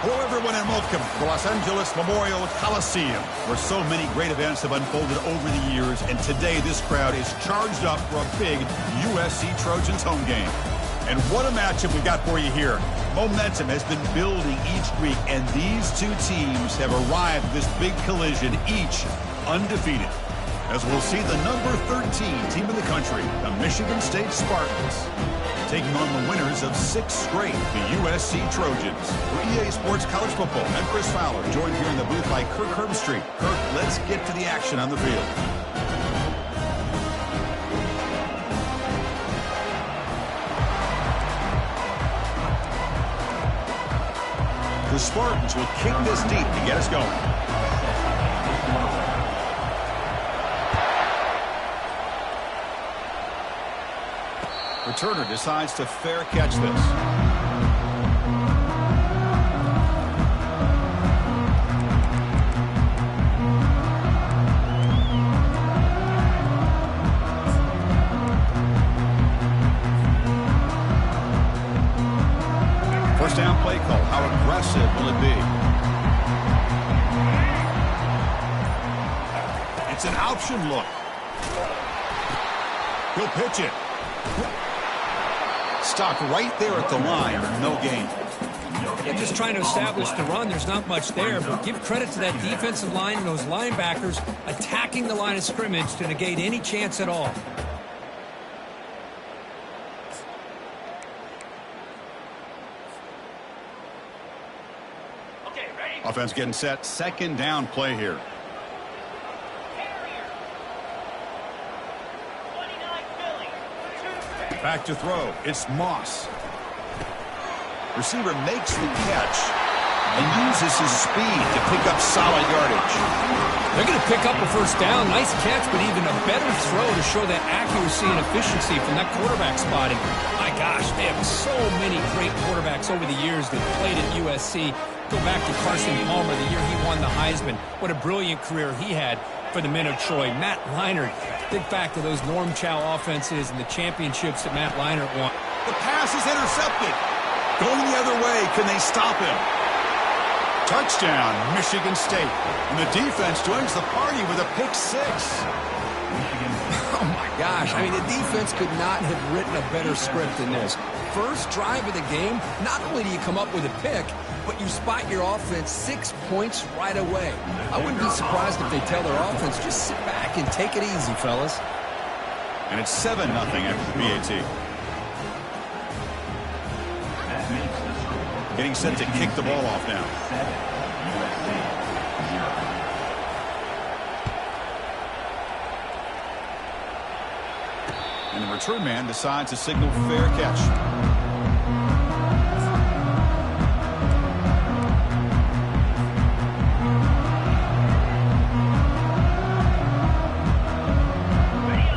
Hello, everyone, and welcome to the Los Angeles Memorial Coliseum, where so many great events have unfolded over the years, and today this crowd is charged up for a big USC Trojans home game. And what a matchup we got for you here. Momentum has been building each week, and these two teams have arrived at this big collision, each undefeated. As we'll see the number 13 team in the country, the Michigan State Spartans, taking on the winners of 6 straight, the USC Trojans. For EA Sports College Football, I'm Chris Fowler, joined here in the booth by Kirk Herbstreit. Kirk, let's get to the action on the field. The Spartans will kick this deep to get us going. Returner decides to fair catch this. First down play call. How aggressive will it be? It's an option look. He'll pitch it. Stopped right there at the line for no gain. Yeah, just trying to establish the run. There's not much there, but give credit to that defensive line and those linebackers attacking the line of scrimmage to negate any chance at all. Okay, ready? Offense getting set. Second down play here. Back to throw. It's Moss. Receiver makes the catch and uses his speed to pick up solid yardage. They're going to pick up a first down. Nice catch, but even a better throw to show that accuracy and efficiency from that quarterback spotting. My gosh, they have so many great quarterbacks over the years that played at USC. Go back to Carson Palmer, the year he won the Heisman. What a brilliant career he had for the men of Troy. Matt Leinart, think back to those Norm Chow offenses and the championships that Matt Leinart won. The pass is intercepted. Going the other way, can they stop him? Touchdown, Michigan State. And the defense joins the party with a pick 6. Oh, my gosh. I mean, the defense could not have written a better script than this. First drive of the game, not only do you come up with a pick, but you spot your offense 6 points right away. I wouldn't be surprised if they tell their offense, just sit back and take it easy, fellas. And it's 7-0 after the PAT. Getting set to kick the ball off now. And the return man decides to signal fair catch.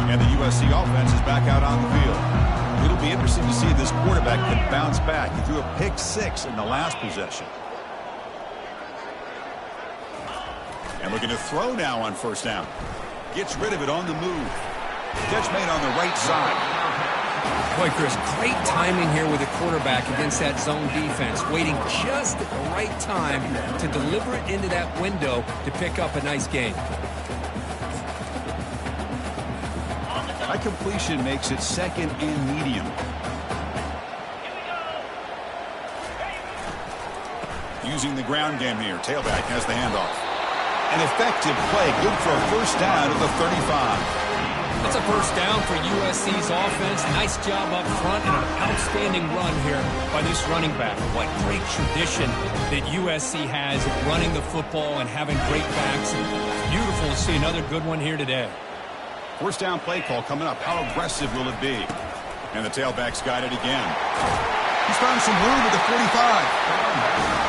And the USC offense is back out on the field. It'll be interesting to see if this quarterback can bounce back. He threw a pick 6 in the last possession. And looking to throw now on first down. Gets rid of it on the move. Catch made on the right side. Boy, Chris, great timing here with the quarterback against that zone defense. Waiting just at the right time to deliver it into that window to pick up a nice gain. High completion makes it second and medium. Using the ground game here. Tailback has the handoff. An effective play. Good for a first down at the 35. That's a first down for USC's offense. Nice job up front and an outstanding run here by this running back. What great tradition that USC has of running the football and having great backs. It's beautiful to see another good one here today. First down play call coming up. How aggressive will it be? And the tailback's got it again. He's found some room at the 45.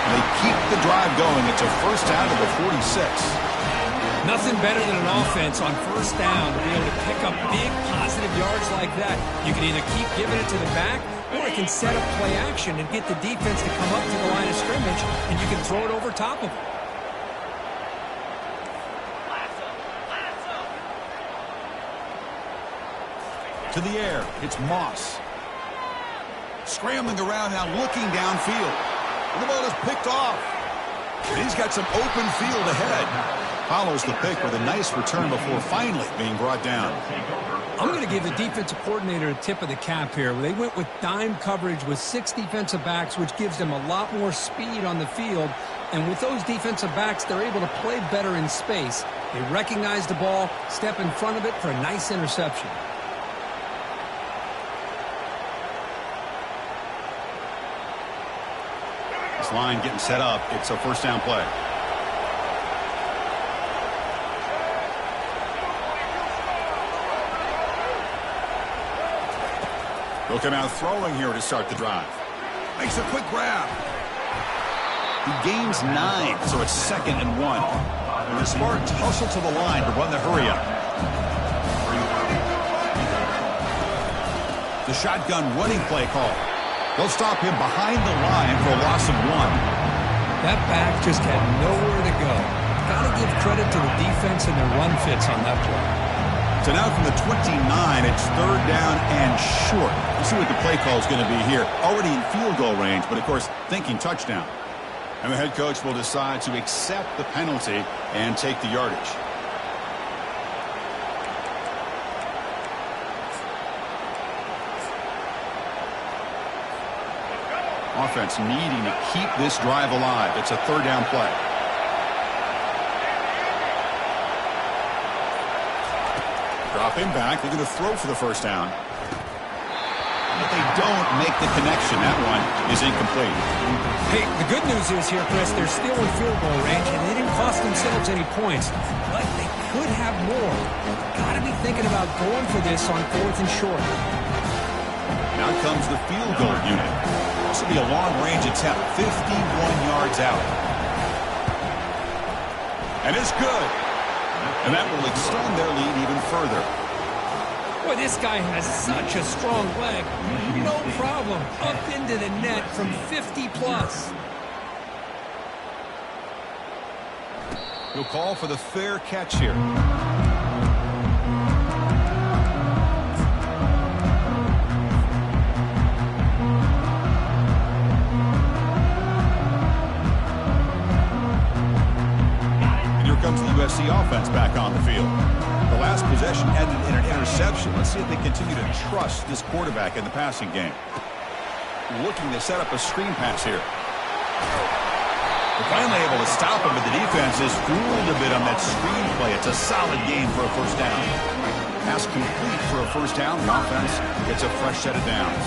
And they keep the drive going. It's a first down to the 46. Nothing better than an offense on first down to be able to pick up big positive yards like that. You can either keep giving it to the back, or it can set up play action and get the defense to come up to the line of scrimmage, and you can throw it over top of them. To the air, it's Moss. Scrambling around now, looking downfield. And the ball is picked off. And he's got some open field ahead. Follows the pick with a nice return before finally being brought down. I'm going to give the defensive coordinator a tip of the cap here. They went with dime coverage with 6 defensive backs, which gives them a lot more speed on the field. And with those defensive backs, they're able to play better in space. They recognize the ball, step in front of it for a nice interception. This line getting set up. It's a first down play. They'll come out throwing here to start the drive. Makes a quick grab. He gains 9, so it's 2nd and 1. And the Spartans hustle to the line to run the hurry up. The shotgun running play call. They'll stop him behind the line for a loss of 1. That back just had nowhere to go. Got to give credit to the defense and their run fits on that play. So now from the 29, it's 3rd down and short. Let's see what the play call is going to be here. Already in field goal range, but of course thinking touchdown. And the head coach will decide to accept the penalty and take the yardage. Offense needing to keep this drive alive. It's a 3rd down play. Dropping back. They're going to throw for the first down. But they don't make the connection. That one is incomplete. Hey, the good news is here, Chris, they're still in field goal range, and they didn't cost themselves any points. But they could have more. Got to be thinking about going for this on 4th and short. Now comes the field goal unit. This will be a long-range attempt, 51 yards out. And it's good. And that will extend their lead even further. Boy, this guy has such a strong leg. No problem. Up into the net from 50+. He'll call for the fair catch here. Comes the USC offense back on the field. The last possession ended in an interception. Let's see if they continue to trust this quarterback in the passing game. Looking to set up a screen pass here. They're finally able to stop him, but the defense is fooled a bit on that screen play. It's a solid game for a first down. Pass complete for a first down. The offense gets a fresh set of downs.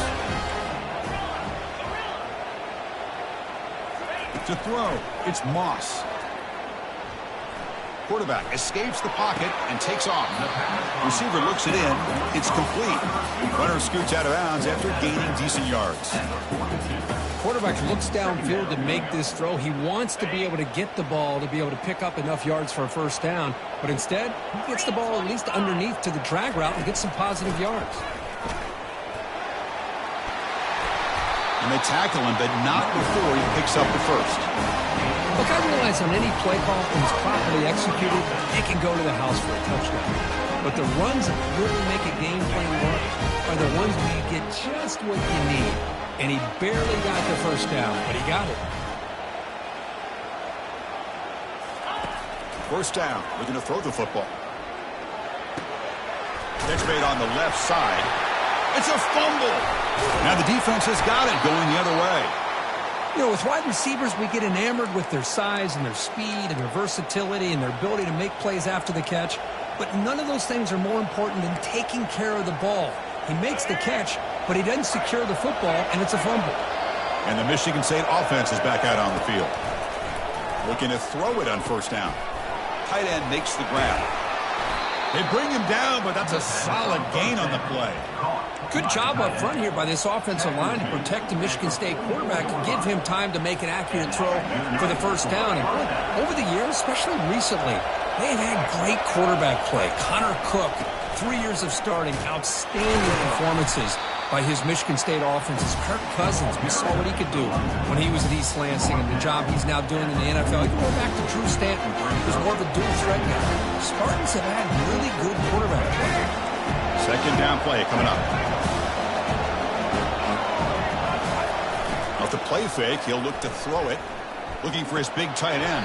To throw, it's Moss. Quarterback escapes the pocket and takes off. Receiver looks it in. It's complete. Runner scoots out of bounds after gaining decent yards. Quarterback looks downfield to make this throw. He wants to be able to get the ball to be able to pick up enough yards for a first down. But instead, he gets the ball at least underneath to the drag route and gets some positive yards. And they tackle him, but not before he picks up the first. Look, I realize on any play call, when it's properly executed, it can go to the house for a touchdown. But the runs that really make a game plan work are the ones where you get just what you need. And he barely got the first down, but he got it. First down. We're going to throw the football. Catch made on the left side. It's a fumble. Now the defense has got it going the other way. You know, with wide receivers, we get enamored with their size and their speed and their versatility and their ability to make plays after the catch. But none of those things are more important than taking care of the ball. He makes the catch, but he doesn't secure the football, and it's a fumble. And the Michigan State offense is back out on the field. Looking to throw it on first down. Tight end makes the grab. They bring him down, but that's a solid gain on the play. Good job up front here by this offensive line to protect the Michigan State quarterback and give him time to make an accurate throw for the first down. And over the years, especially recently, they've had great quarterback play. Connor Cook, 3 years of starting, outstanding performances by his Michigan State offenses. Kirk Cousins, we saw what he could do when he was at East Lansing and the job he's now doing in the NFL. You go back to Drew Stanton, who's more of a dual threat guy. Spartans have had really good quarterback play. Second down play coming up. Off the play fake, he'll look to throw it. Looking for his big tight end.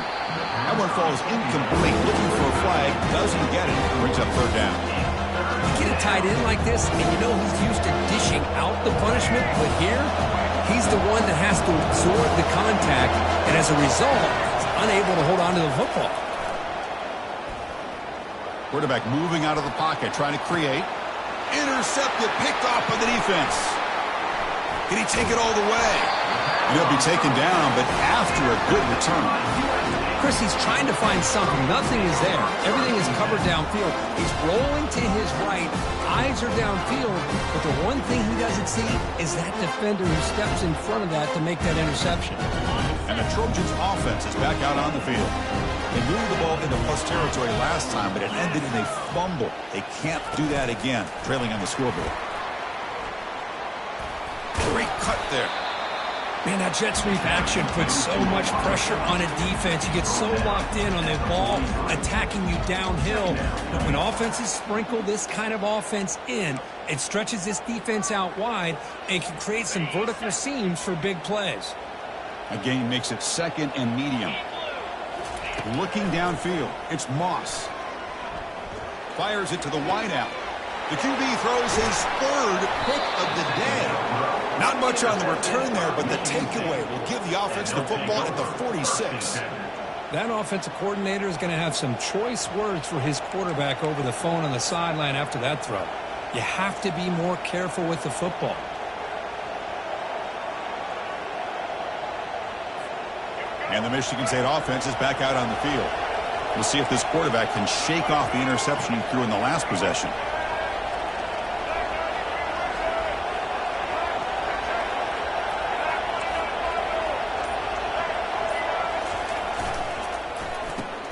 That one falls incomplete. Looking for a flag. Doesn't get it. Brings up third down. You get a tight end like this, and you know he's used to dishing out the punishment, but here, he's the one that has to absorb the contact, and as a result, he's unable to hold on to the football. Quarterback moving out of the pocket, trying to create. Intercepted, picked off by the defense. Can he take it all the way? And he'll be taken down, but after a good return. Chris, he's trying to find something. Nothing is there. Everything is covered downfield. He's rolling to his right. Eyes are downfield. But the one thing he doesn't see is that defender who steps in front of that to make that interception. And the Trojans' offense is back out on the field. They moved the ball into plus territory last time, but it ended in a fumble. They can't do that again, trailing on the scoreboard. Great cut there. Man, that jet sweep action puts so much pressure on a defense. You get so locked in on the ball attacking you downhill. But when offenses sprinkle this kind of offense in, it stretches this defense out wide and can create some vertical seams for big plays. A gain makes it second and medium. Looking downfield, it's Moss. Fires it to the wideout. The QB throws his third pick of the day. Not much on the return there, but the takeaway will give the offense the football at the 46. That offensive coordinator is going to have some choice words for his quarterback over the phone on the sideline after that throw. You have to be more careful with the football. And the Michigan State offense is back out on the field. We'll see if this quarterback can shake off the interception he threw in the last possession.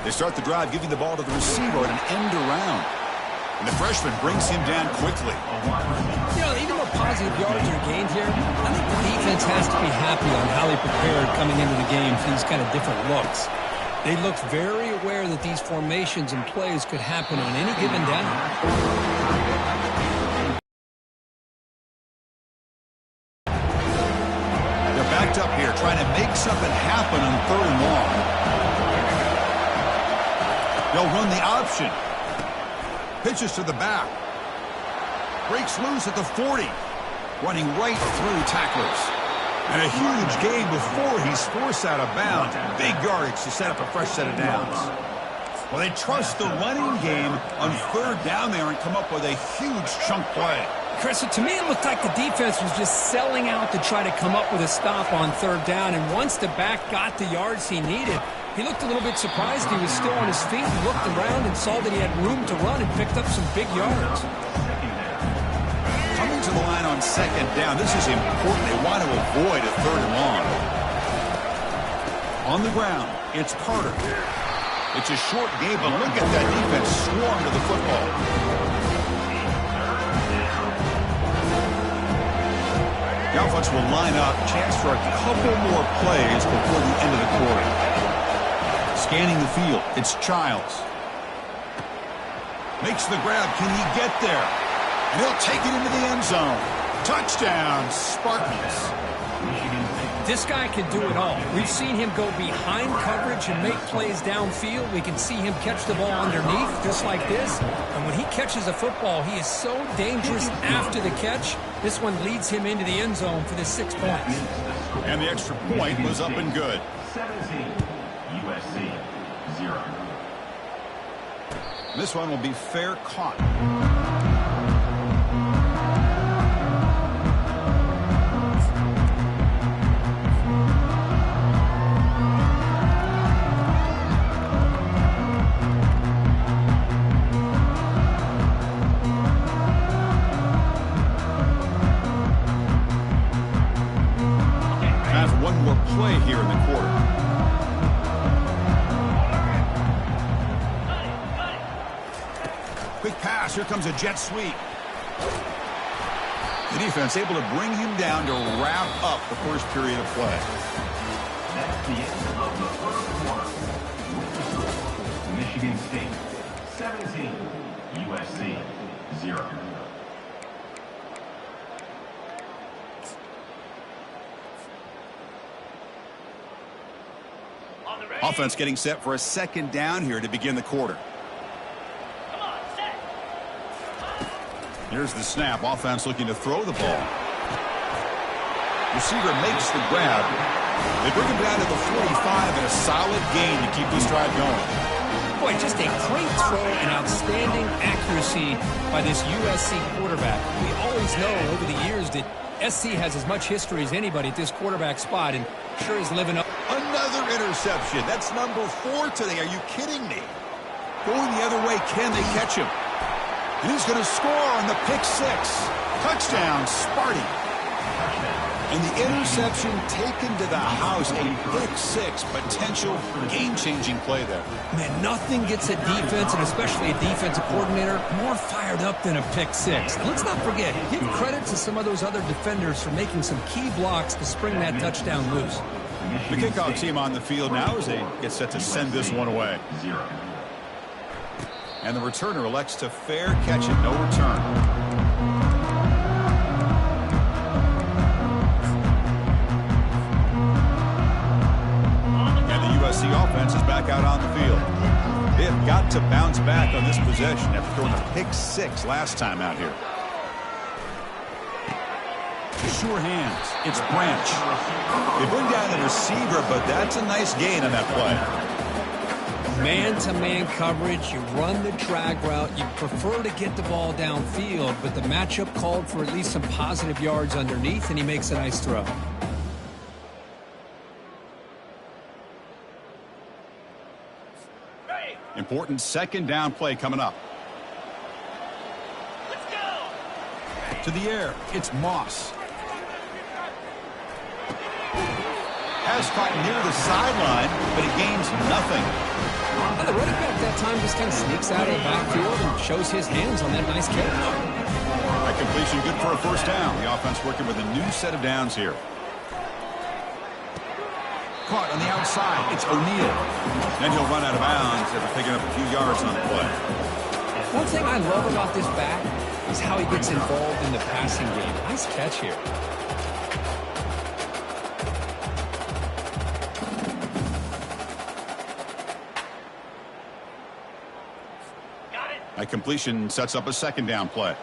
They start the drive, giving the ball to the receiver at an end around. And the freshman brings him down quickly. You know, even though positive yards are gained here, I think the defense has to be happy on how they prepared coming into the game for these kind of different looks. They looked very aware that these formations and plays could happen on any given down. They're backed up here, trying to make something happen on third and long. They'll run the option. Pitches to the back. Breaks loose at the 40. Running right through tacklers. And a huge gain before he's forced out of bounds. Big yardage to set up a fresh set of downs. Well, they trust the running game on third down there and come up with a huge chunk play. Chris, to me it looked like the defense was just selling out to try to come up with a stop on third down. And once the back got the yards he needed, he looked a little bit surprised. He was still on his feet and looked around and saw that he had room to run and picked up some big yards. Coming to the line on second down, this is important. They want to avoid a third and long. On the ground, it's Carter. It's a short game, but look at that defense swarm to the football. The offense will line up. Chance for a couple more plays before the end of the quarter. Scanning the field, it's Childs. Makes the grab. Can he get there? And he'll take it into the end zone. Touchdown, Spartans. This guy can do it all. We've seen him go behind coverage and make plays downfield. We can see him catch the ball underneath just like this. And when he catches a football, he is so dangerous after the catch. This one leads him into the end zone for the 6 points. And the extra point was up and good. 17, USC, 0. This one will be fair caught. Quick pass. Here comes a jet sweep. The defense able to bring him down to wrap up the first period of play. That's the end of the first quarter. Michigan State 17, USC 0. Offense getting set for a second down here to begin the quarter. Here's the snap. Offense looking to throw the ball. Receiver makes the grab. They bring him down to the 45 and a solid gain to keep this drive going. Boy, just a great throw and outstanding accuracy by this USC quarterback. We always know over the years that SC has as much history as anybody at this quarterback spot, and sure is living up. Another interception. That's number 4 today. Are you kidding me? Going the other way, can they catch him? And he's going to score on the pick 6. Touchdown, Sparty. And the interception taken to the house. A pick 6. Potential game-changing play there. Man, nothing gets a defense, and especially a defensive coordinator, more fired up than a pick 6. And let's not forget, give credit to some of those other defenders for making some key blocks to spring that touchdown loose. The kickoff team on the field now as they get set to send this one away. And the returner elects to fair catch it. No return. And the USC offense is back out on the field. They have got to bounce back on this possession after throwing a pick 6 last time out here. Sure hands. It's Branch. They bring down the receiver, but that's a nice gain on that play. Man-to-man coverage, you run the drag route, you prefer to get the ball downfield, but the matchup called for at least some positive yards underneath, and he makes a nice throw. Important second down play coming up. Let's go. To the air, it's Moss. Pass caught near the sideline, but he gains nothing. And the running back that time just kind of sneaks out of the backfield and shows his hands on that nice catch. That completion good for a first down. The offense working with a new set of downs here. Caught on the outside. It's O'Neal. Then he'll run out of bounds after picking up a few yards on the play. One thing I love about this back is how he gets involved in the passing game. Nice catch here. That completion sets up a second down play.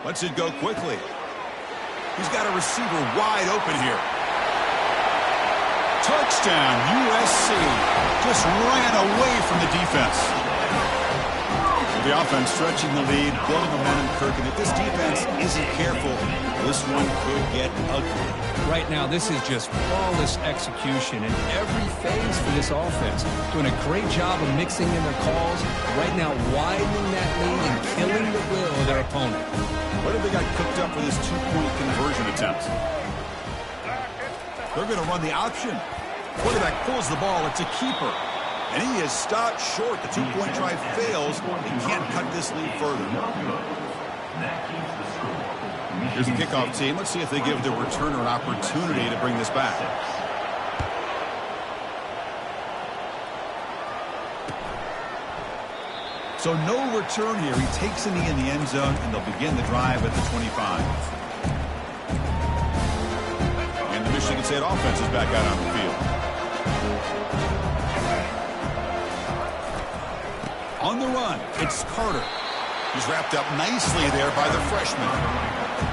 Lets it go quickly. He's got a receiver wide open here. Touchdown, USC. Just ran away from the defense. The offense stretching the lead, building momentum, Kirk. And if this defense isn't careful, this one could get ugly. Right now, this is just flawless execution in every phase for this offense. Doing a great job of mixing in their calls. Right now, widening that lead and killing the will of their opponent. What have they got cooked up for this two-point conversion attempt? They're going to run the option. Quarterback pulls the ball. It's a keeper. And he is stopped short. The two-point try fails. They can't cut this lead further. Here's the kickoff team. Let's see if they give the returner an opportunity to bring this back. So no return here. He takes a knee in the end zone, and they'll begin the drive at the 25. And the Michigan State offense is back out on the field. On the run, it's Carter. He's wrapped up nicely there by the freshman.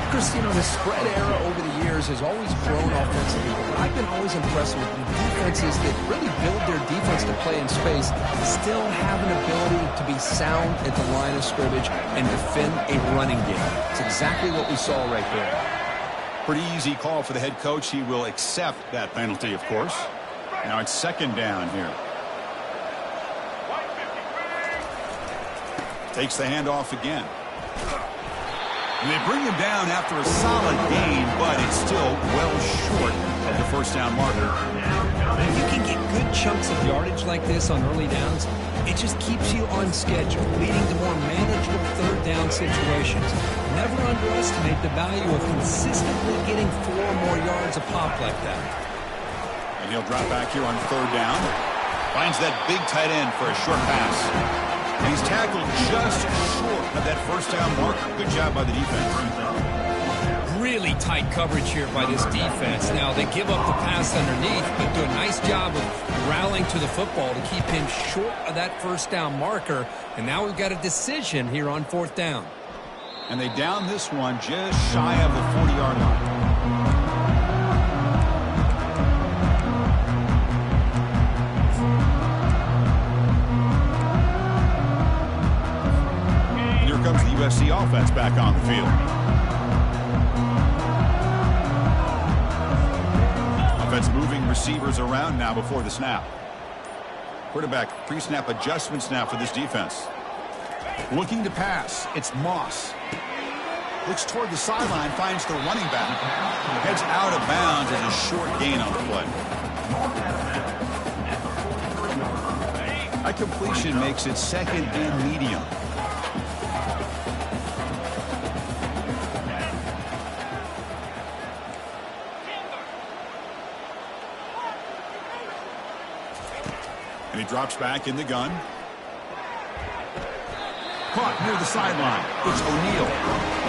Chris, you know, the spread era over the years has always grown offensively, but I've been always impressed with the defenses that really build their defense to play in space, still have an ability to be sound at the line of scrimmage and defend a running game. It's exactly what we saw right there. Pretty easy call for the head coach. He will accept that penalty, of course. Now it's second down here. Takes the handoff again. And they bring him down after a solid gain, but it's still well short of the first first down marker. If you can get good chunks of yardage like this on early downs, it just keeps you on schedule, leading to more manageable third down situations. Never underestimate the value of consistently getting 4 more yards a pop like that. And he'll drop back here on third down. Finds that big tight end for a short pass. And he's tackled just short of that first down marker. Good job by the defense. Really tight coverage here by this defense. Now, they give up the pass underneath, but do a nice job of rallying to the football to keep him short of that first down marker. And now we've got a decision here on fourth down. And they down this one just shy of the 40-yard line. And here comes the USC offense back on the field. Offense moving receivers around now before the snap. Quarterback pre-snap adjustments now for this defense. Looking to pass. It's Moss. Looks toward the sideline, finds the running back. Heads out of bounds as a short gain on the play. That completion makes it second and medium. And he drops back in the gun. Caught near the sideline. It's O'Neal.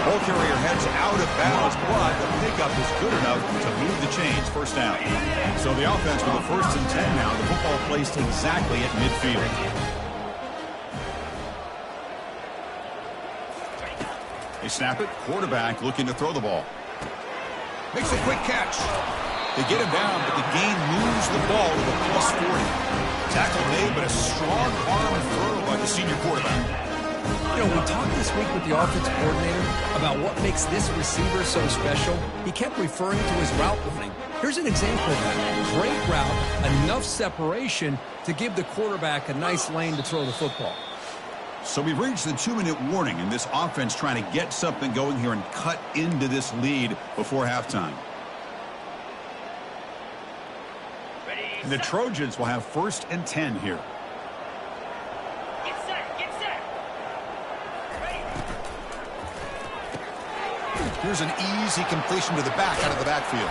Ball carrier heads out of bounds, but the pickup is good enough to move the chains. First down. So the offense with a 1st and 10 now. The football placed exactly at midfield. They snap it. Quarterback looking to throw the ball. Makes a quick catch. They get him down, but the gain moves the ball to the +40. Tackle made, but a strong arm throw by the senior quarterback. You know, we talked this week with the offensive coordinator about what makes this receiver so special. He kept referring to his route running. Here's an example of that. Great route, enough separation to give the quarterback a nice lane to throw the football. So we've reached the 2-minute warning, and this offense trying to get something going here and cut into this lead before halftime. And the Trojans will have 1st and 10 here. Get set, get set. Here's an easy completion to the back out of the backfield.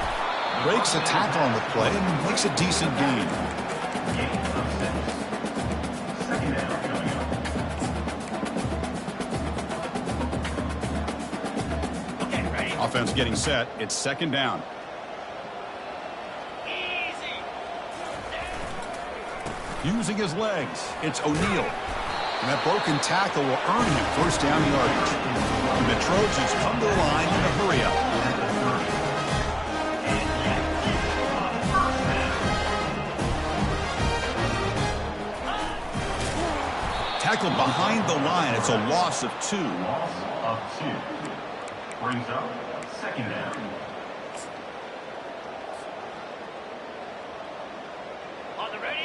Breaks a tackle on the play and makes a decent gain. Okay, ready? Offense getting set. It's 2nd down. Using his legs, it's O'Neal. And that broken tackle will earn him 1st down yardage. And the Trojans come to the line in a hurry up. Tackled behind the line. It's a loss of 2. Loss of 2. Brings up 2nd down.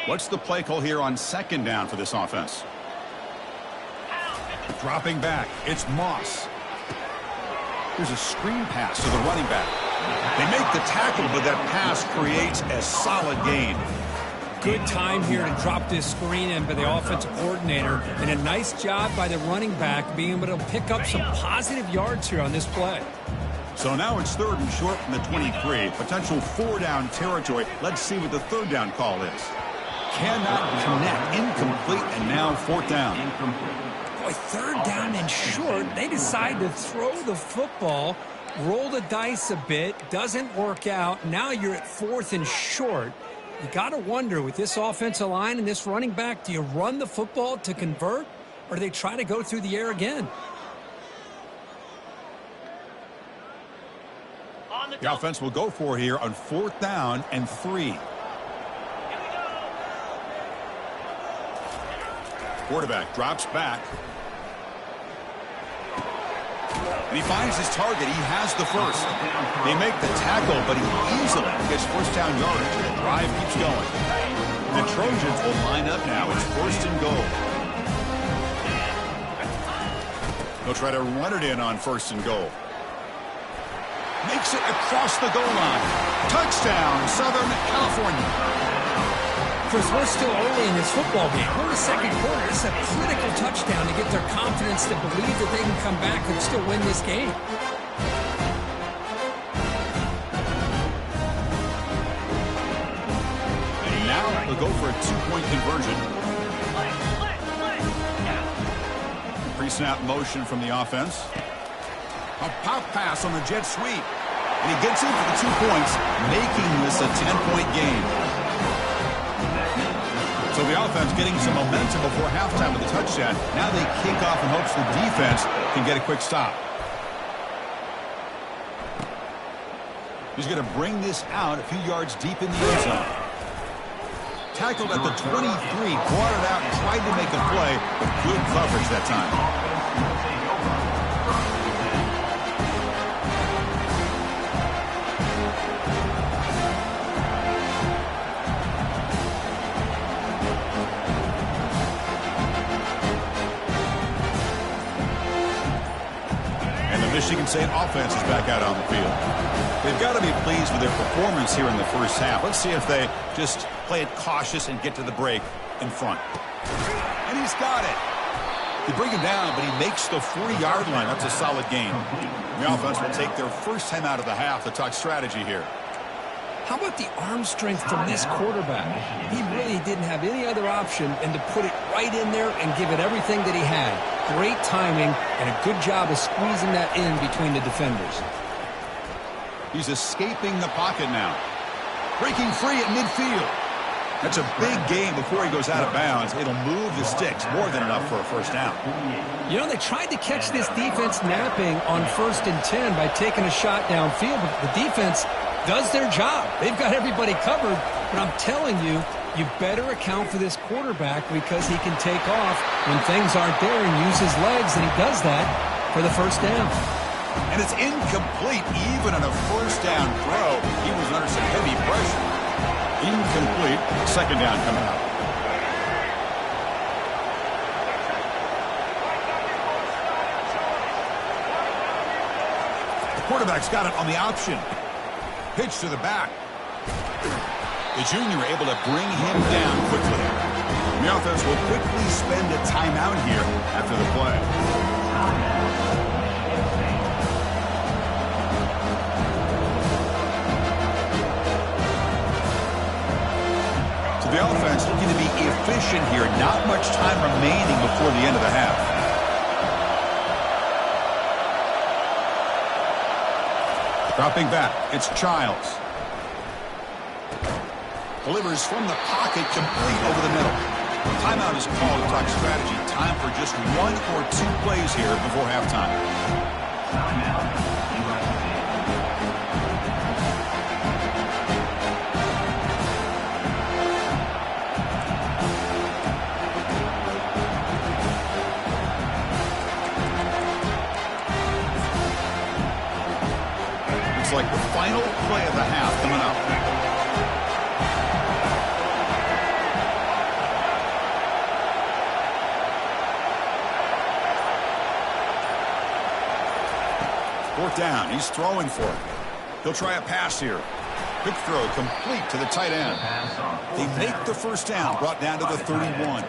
What's the play call here on 2nd down for this offense? Dropping back. It's Moss. Here's a screen pass to the running back. They make the tackle, but that pass creates a solid gain. Good time here to drop this screen in by the offensive coordinator, and a nice job by the running back being able to pick up some positive yards here on this play. So now it's 3rd and short from the 23. Potential 4-down territory. Let's see what the 3rd down call is. Cannot connect. Incomplete, and now 4th down. Boy, 3rd down and short. They decide to throw the football, roll the dice a bit, doesn't work out. Now you're at 4th and short. You got to wonder, with this offensive line and this running back, do you run the football to convert, or do they try to go through the air again? The offense will go for it here on 4th down and 3. Quarterback drops back. And he finds his target. He has the 1st. They make the tackle, but he easily gets 1st down yardage, and the drive keeps going. The Trojans will line up now. It's 1st and goal. They'll try to run it in on 1st and goal. Makes it across the goal line. Touchdown! touchdown, Southern California. Chris, we're still early in this football game. We're in the second quarter. This is a critical touchdown to get their confidence to believe that they can come back and still win this game. And now they'll go for a two-point conversion. Pre-snap motion from the offense. A pop pass on the jet sweep. And he gets in for the 2 points, making this a 10-point game. So the offense getting some momentum before halftime with a touchdown. Now they kick off in hopes the defense can get a quick stop. He's going to bring this out a few yards deep in the end zone. Tackled at the 23, brought it out, tried to make a play, but good coverage that time. Michigan State offense is back out on the field. They've got to be pleased with their performance here in the first half. Let's see if they just play it cautious and get to the break in front. And he's got it. They bring him down, but he makes the 40-yard line. That's a solid gain. The offense will take their first time out of the half to talk strategy here. How about the arm strength from this quarterback? He really didn't have any other option than to put it right in there and give it everything that he had. Great timing and a good job of squeezing that in between the defenders. He's escaping the pocket now. Breaking free at midfield. That's a big gain before he goes out of bounds. It'll move the sticks, more than enough for a first down. You know, they tried to catch this defense napping on 1st and 10 by taking a shot downfield, but the defense does their job. They've got everybody covered, but I'm telling you, you better account for this quarterback because he can take off when things aren't there and use his legs, and he does that for the first down. And it's incomplete even on a first down throw. He was under some heavy pressure. Incomplete. Second down coming up. The quarterback's got it on the option. Pitch to the back. The junior able to bring him down quickly. The offense will quickly spend a timeout here after the play. So the offense looking to be efficient here. Not much time remaining before the end of the half. Dropping back, it's Childs. Delivers from the pocket, complete over the middle. Timeout is called to talk strategy. Time for just 1 or 2 plays here before halftime. Looks like the final play of the half coming up. Fourth down. He's throwing for it. He'll try a pass here. Quick throw complete to the tight end. They make the first down, brought down to the 31.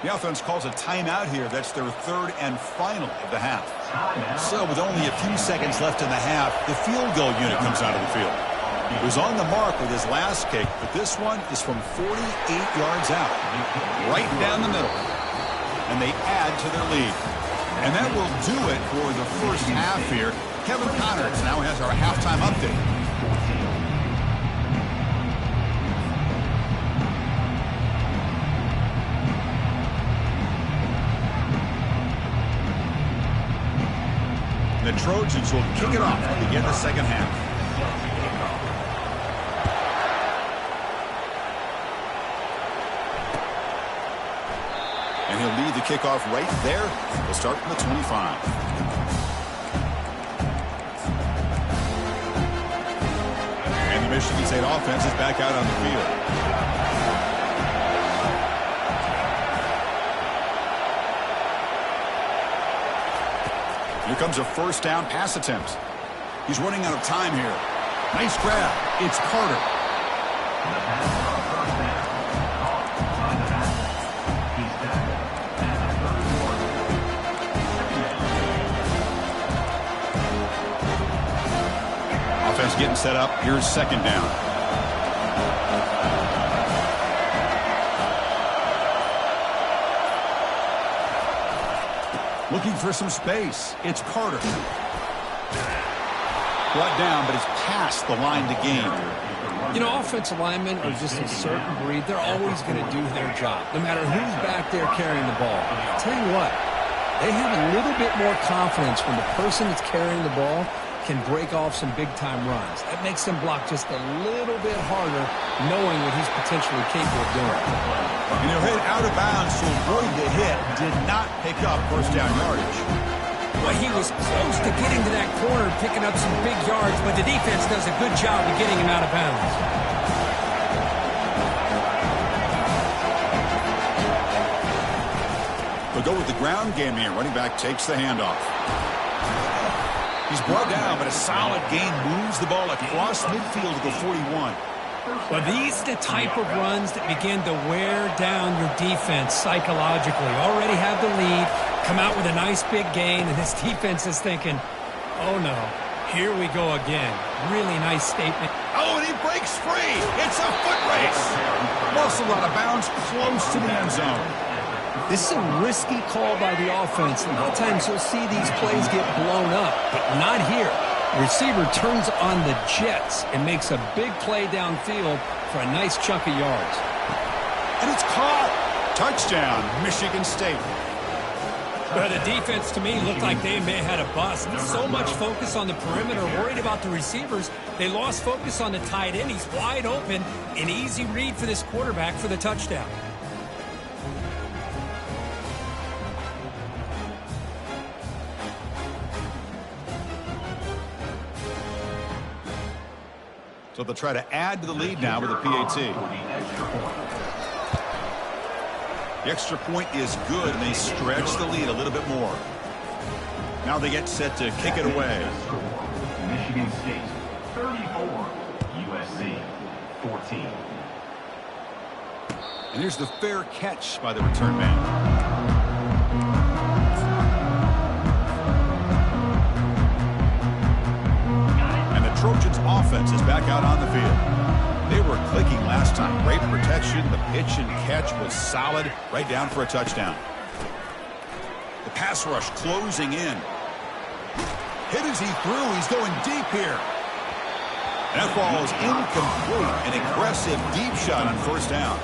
The offense calls a timeout here. That's their third and final of the half. So with only a few seconds left in the half, the field goal unit comes out of the field. He was on the mark with his last kick, but this one is from 48 yards out, right down the middle. And they add to their lead. And that will do it for the first half here. Kevin Connors now has our halftime update. The Trojans will kick it off to begin the second half. And he'll lead the kickoff right there. We'll start from the 25. And the Michigan State offense is back out on the field. Here comes a first down pass attempt. He's running out of time here. Nice grab. It's Carter. The pass for a first down. Caught by the back. He's tackled at the 31. Offense getting set up. Here's second down. Looking for some space. It's Carter. Brought down, but it's past the line to gain. You know, offensive linemen are just a certain breed. They're always going to do their job, no matter who's back there carrying the ball. I'll tell you what, they have a little bit more confidence when the person that's carrying the ball can break off some big-time runs. That makes them block just a little bit harder, knowing what he's potentially capable of doing. And he'll hit out of bounds to avoid the hit. Did not pick up first down yardage. Well, he was close to getting to that corner, picking up some big yards, but the defense does a good job of getting him out of bounds. They'll go with the ground game here. Running back takes the handoff. He's brought down, but a solid gain moves the ball across midfield to the 41. Well, these are the type of runs that begin to wear down your defense psychologically. Already have the lead, come out with a nice big gain, and this defense is thinking, oh no, here we go again. Really nice statement. Oh, and he breaks free. It's a foot race. Muscle out of bounds, close to the end zone. This is a risky call by the offense. A lot of times you'll see these plays get blown up, but not here. The receiver turns on the jets and makes a big play downfield for a nice chunk of yards. And it's caught. Touchdown, Michigan State. Well, the defense, to me, looked like they may have had a bust. So much focus on the perimeter, worried about the receivers. They lost focus on the tight end. He's wide open. An easy read for this quarterback for the touchdown. So they'll try to add to the lead now with a PAT. The extra point is good, and they stretch the lead a little bit more. Now they get set to kick it away. Michigan State 34, USC 14. And here's the fair catch by the return man. Trojans offense is back out on the field. They were clicking last time. Great protection. The pitch and catch was solid. Right down for a touchdown. The pass rush closing in. Hit as he threw. He's going deep here. And that ball is incomplete. An aggressive deep shot on first down.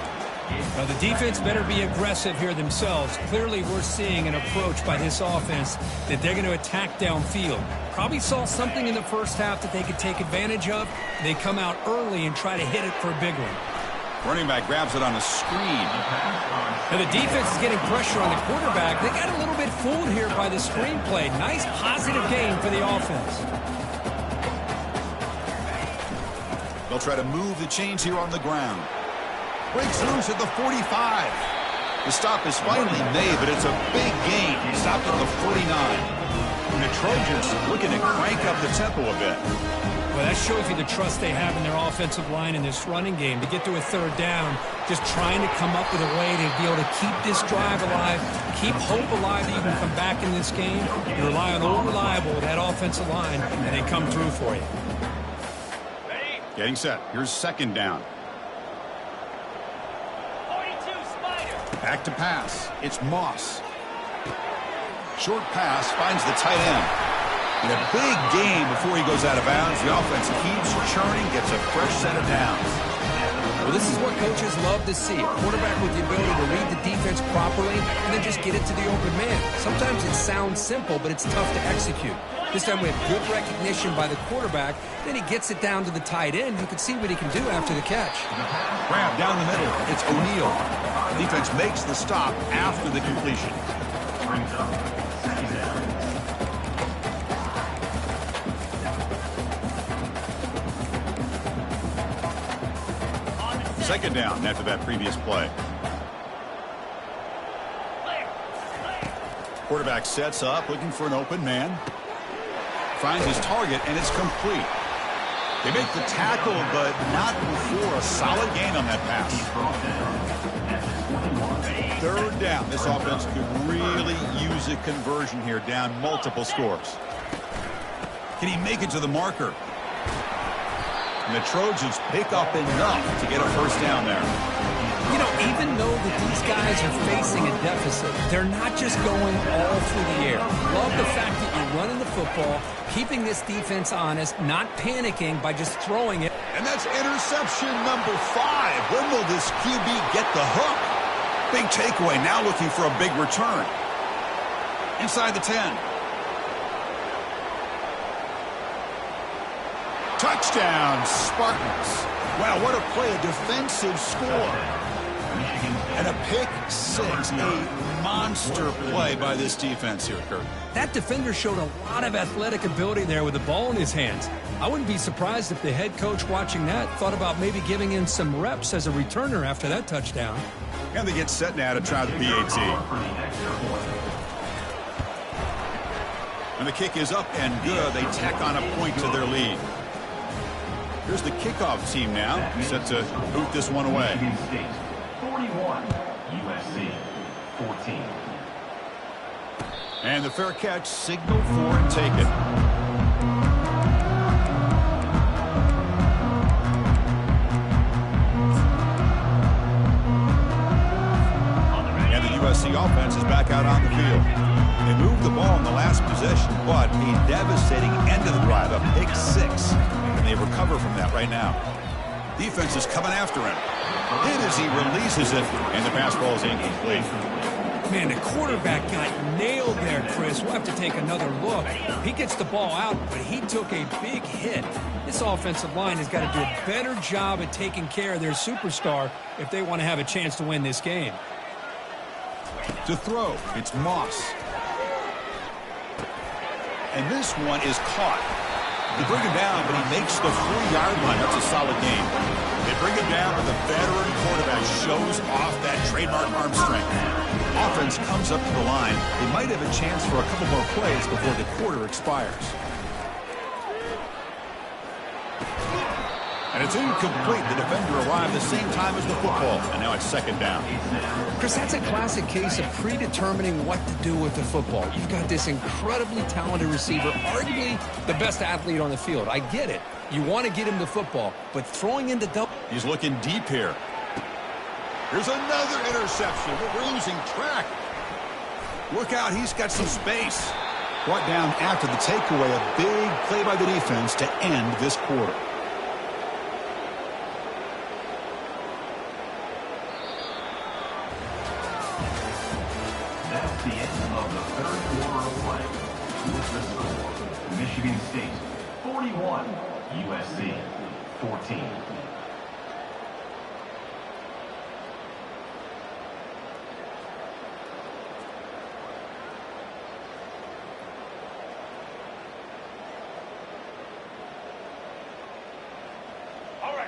Well, the defense better be aggressive here themselves. Clearly, we're seeing an approach by this offense that they're going to attack downfield. Probably saw something in the first half that they could take advantage of. They come out early and try to hit it for a big one. Running back grabs it on a screen. Now, the defense is getting pressure on the quarterback. They got a little bit fooled here by the screen play. Nice positive game for the offense. They'll try to move the chains here on the ground. Breaks loose at the 45. The stop is finally made, but it's a big gain. Stopped at the 49. And the Trojans looking to crank up the tempo a bit. Well, that shows you the trust they have in their offensive line in this running game. To get to a third down, just trying to come up with a way to be able to keep this drive alive, keep hope alive that you can come back in this game. You rely on old reliable, that offensive line, and they come through for you. Getting set. Here's second down. Back to pass. It's Moss. Short pass finds the tight end. And a big gain before he goes out of bounds. The offense keeps churning, gets a fresh set of downs. Well, this is what coaches love to see. A quarterback with the ability to read the defense properly and then just get it to the open man. Sometimes it sounds simple, but it's tough to execute. This time we have good recognition by the quarterback. Then he gets it down to the tight end. You can see what he can do after the catch. Grab down the middle. It's O'Neal. Defense makes the stop after the completion. Brings up second down. Second down after that previous play. Quarterback sets up, looking for an open man. Finds his target, and it's complete. They make the tackle, but not before a solid gain on that pass. Third down. This offense could really use a conversion here, down multiple scores. Can he make it to the marker? And the Trojans pick up enough to get a first down there. You know, even though that these guys are facing a deficit, they're not just going all through the air. Love the fact that you're running the football, keeping this defense honest, not panicking by just throwing it. And that's interception number 5. When will this QB get the hook? Big takeaway, now looking for a big return. Inside the 10. Touchdown, Spartans. Wow, what a play, a defensive score. And a pick 6, a monster play by this defense here, Kurt. That defender showed a lot of athletic ability there with the ball in his hands. I wouldn't be surprised if the head coach watching that thought about maybe giving him some reps as a returner after that touchdown. And they get set now to try the PAT. And the kick is up and good. They tack on a point to their lead. Here's the kickoff team now, set to boot this one away. 41, USC 14. And the fair catch signal for it taken. And the USC offense is back out on the field. They moved the ball in the last possession, but a devastating end of the drive, a pick 6. And they recover from that right now. Defense is coming after him. Hit as he releases it, and the pass ball is incomplete. Man, the quarterback got nailed there, Chris. We'll have to take another look. He gets the ball out, but he took a big hit. This offensive line has got to do a better job at taking care of their superstar if they want to have a chance to win this game. To throw, it's Moss. And this one is caught. They bring him down, but he makes the 4-yard line. That's a solid game. They bring him down, but the veteran quarterback shows off that trademark arm strength. Offense comes up to the line. They might have a chance for a couple more plays before the quarter expires. And it's incomplete. The defender arrived the same time as the football, and now it's second down. Chris, that's a classic case of predetermining what to do with the football. You've got this incredibly talented receiver, arguably the best athlete on the field. I get it. You want to get him the football, but throwing into double... He's looking deep here. Here's another interception. We're losing track. Look out, he's got some space. Brought down after the takeaway, a big play by the defense to end this quarter. That's the end of the third quarter of play. With the score, Michigan State 41, USC 14.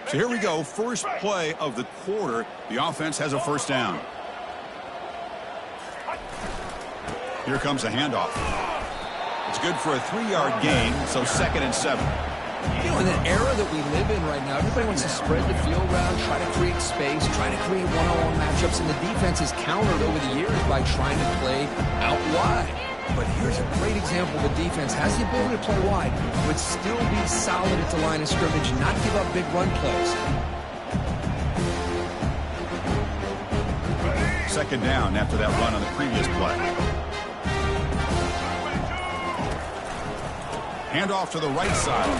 So here we go, first play of the quarter. The offense has a first down. Here comes a handoff. It's good for a 3-yard gain, so 2nd and 7. You know, in the era that we live in right now, everybody wants to spread the field around, try to create space, try to create one-on-one matchups, and the defense has countered over the years by trying to play out wide. But here's a great example. The defense has the ability to play wide, but still be solid at the line of scrimmage, not give up big run plays. Second down after that run on the previous play. Handoff to the right side.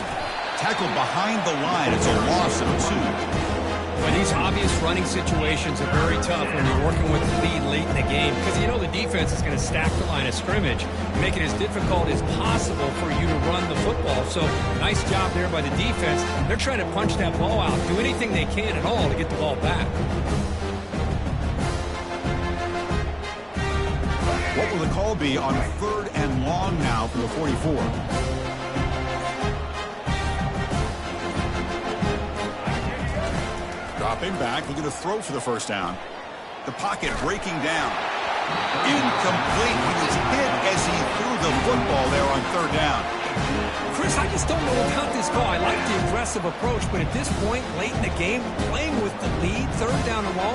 Tackled behind the line. It's a loss of 2. But these obvious running situations are very tough when you're working with the lead late in the game because you know the defense is going to stack the line of scrimmage, make it as difficult as possible for you to run the football. So nice job there by the defense. They're trying to punch that ball out, do anything they can at all to get the ball back. What will the call be on 3rd and long now for the 44? Dropping back, looking to throw for the first down. The pocket breaking down. Incomplete. He was hit as he threw the football there on 3rd down. Chris, I just don't know about this call. I like the aggressive approach, but at this point, late in the game, playing with the lead, third down and long,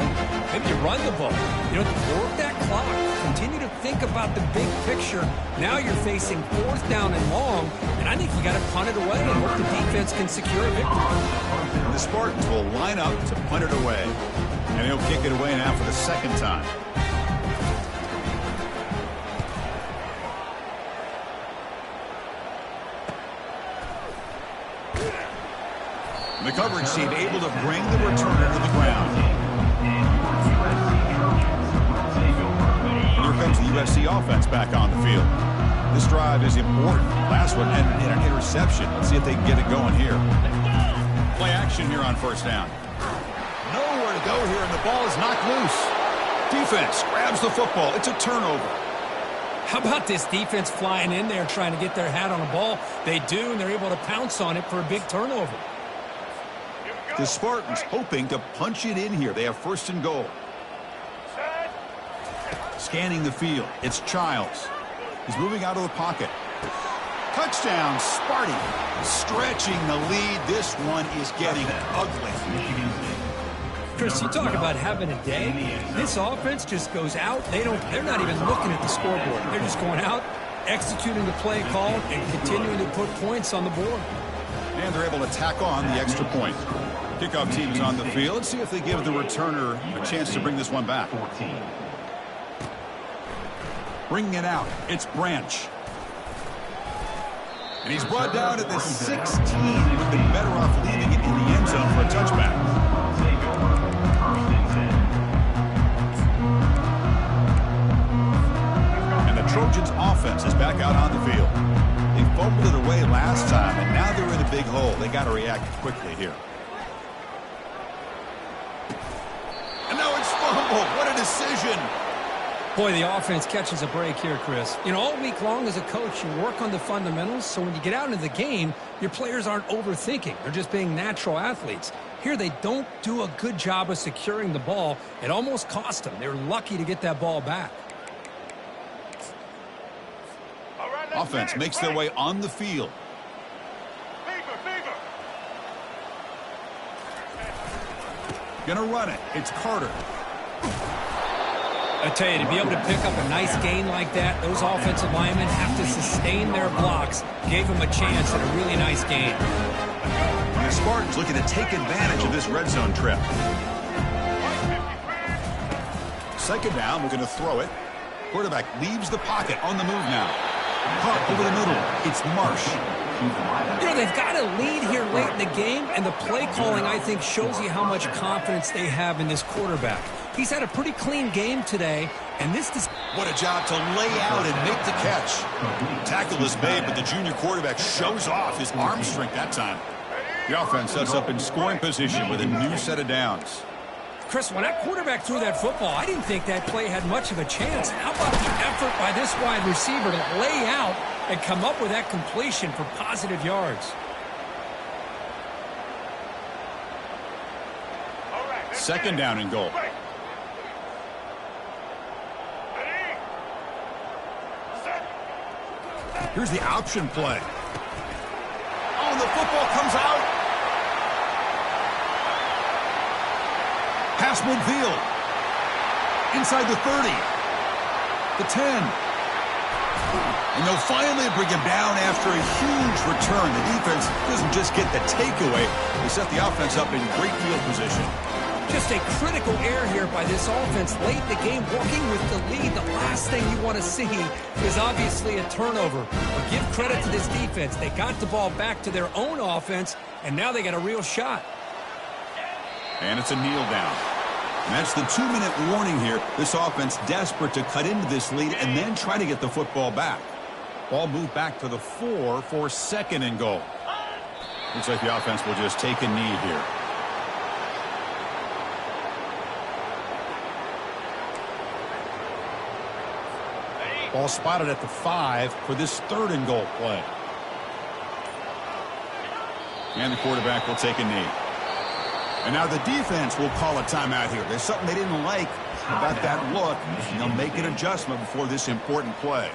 maybe you run the ball. You know, work that clock. Continue to think about the big picture. Now you're facing fourth down and long, and I think you got to punt it away and hope the defense can secure a victory. The Spartans will line up to punt it away, and he'll kick it away now for the second time. The coverage team able to bring the returner to the ground. Here comes the USC offense back on the field. This drive is important. Last one ended in an interception. Let's see if they can get it going here. Play action here on first down. Nowhere to go here, and the ball is knocked loose. Defense grabs the football. It's a turnover. How about this defense flying in there trying to get their hat on the ball? They do, and they're able to pounce on it for a big turnover. The Spartans hoping to punch it in here. They have first and goal. Scanning the field. It's Childs. He's moving out of the pocket. Touchdown, Sparty. Stretching the lead. This one is getting ugly. Chris, you talk about having a day. This offense just goes out. They're not even looking at the scoreboard. They're just going out, executing the play call, and continuing to put points on the board. And they're able to tack on the extra point. Kickoff team is on the field. Let's see if they give the returner a chance to bring this one back. Bringing it out. It's Branch. And he's brought down at the 16. Would have been better off leaving it in the end zone for a touchback. And the Trojans offense is back out on the field. They fumbled it away last time, and now they're in a big hole. They got to react quickly here. And now it's fumbled. What a decision. Boy, the offense catches a break here, Chris. You know, all week long as a coach, you work on the fundamentals, so when you get out into the game, your players aren't overthinking. They're just being natural athletes. Here, they don't do a good job of securing the ball. It almost cost them. They're lucky to get that ball back. Offense makes their way on the field. Gonna run it. It's Carter. I tell you, to be able to pick up a nice gain like that, those offensive linemen have to sustain their blocks. Gave them a chance at a really nice gain. The Spartans looking to take advantage of this red zone trip. Second down, we're going to throw it. Quarterback leaves the pocket on the move now. Caught over the middle. It's Marsh. You know, they've got a lead here late in the game, and the play calling, I think, shows you how much confidence they have in this quarterback. He's had a pretty clean game today, and this is... What a job to lay out and make the catch. Tackle is made, but the junior quarterback shows off his arm strength that time. The offense sets up in scoring position with a new set of downs. Chris, when that quarterback threw that football, I didn't think that play had much of a chance. How about the effort by this wide receiver to lay out and come up with that completion for positive yards? Second down and goal. Here's the option play. Oh, the football comes out. Pass midfield. Inside the 30. The 10. And they'll finally bring him down after a huge return. The defense doesn't just get the takeaway. They set the offense up in great field position. Just a critical error here by this offense late in the game, working with the lead. The last thing you want to see is obviously a turnover. But give credit to this defense. They got the ball back to their own offense, and now they got a real shot. And it's a kneel down. And that's the 2-minute warning here. This offense desperate to cut into this lead and then try to get the football back. Ball moved back to the 4 for second and goal. Looks like the offense will just take a knee here. Ball spotted at the 5 for this third and goal play. And the quarterback will take a knee. And now the defense will call a timeout here. There's something they didn't like about that look, and they'll make an adjustment before this important play.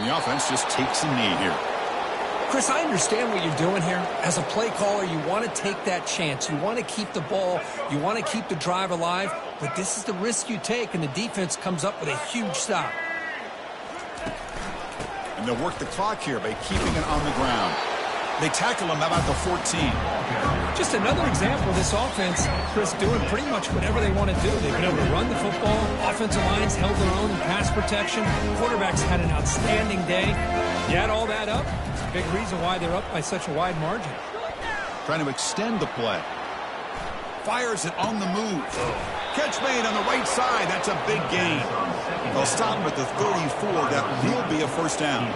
And the offense just takes a knee here. Chris, I understand what you're doing here. As a play caller, you want to take that chance. You want to keep the ball. You want to keep the drive alive. But this is the risk you take, and the defense comes up with a huge stop. And they'll work the clock here by keeping it on the ground. They tackle him about the 14. Just another example of this offense, Chris, doing pretty much whatever they want to do. They've been able to run the football. Offensive lines held their own in pass protection. Quarterbacks had an outstanding day. You add all that up, it's a big reason why they're up by such a wide margin. Trying to extend the play. Fires it on the move. Catch made on the right side. That's a big gain. They'll stop him at the 34. That will be a first down.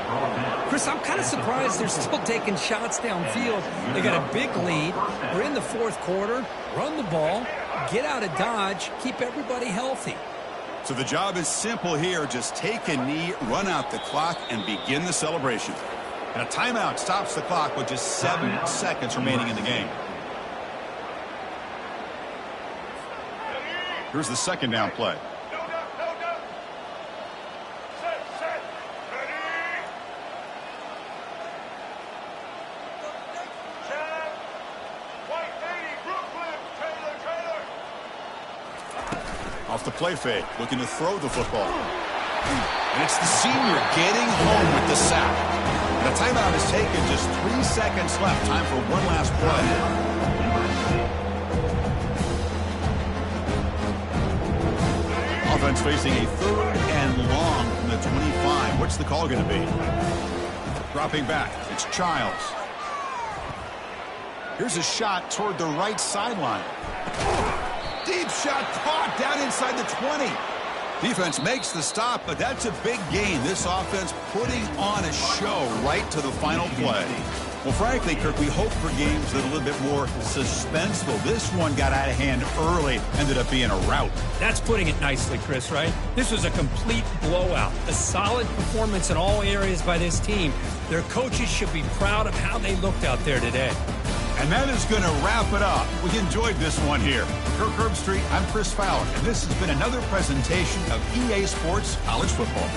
Chris, I'm kind of surprised they're still taking shots downfield. They got a big lead. We're in the fourth quarter. Run the ball. Get out of Dodge. Keep everybody healthy. So the job is simple here. Just take a knee, run out the clock, and begin the celebration. And a timeout stops the clock with just 7 seconds remaining in the game. Here's the second down play. Off the play fake, looking to throw the football. And it's the senior getting home with the sack. The timeout is taken, just 3 seconds left. Time for one last play. Offense facing a 3rd and long from the 25. What's the call going to be? Dropping back, it's Childs. Here's a shot toward the right sideline. Deep shot caught down inside the 20. Defense makes the stop, but that's a big gain. This offense putting on a show right to the final play. Well, frankly, Kirk, we hope for games that are a little bit more suspenseful. This one got out of hand early, ended up being a rout. That's putting it nicely, Chris, right? This was a complete blowout. A solid performance in all areas by this team. Their coaches should be proud of how they looked out there today. And that is going to wrap it up. We enjoyed this one here. Kirk Herbstreit, I'm Chris Fowler, and this has been another presentation of EA Sports College Football.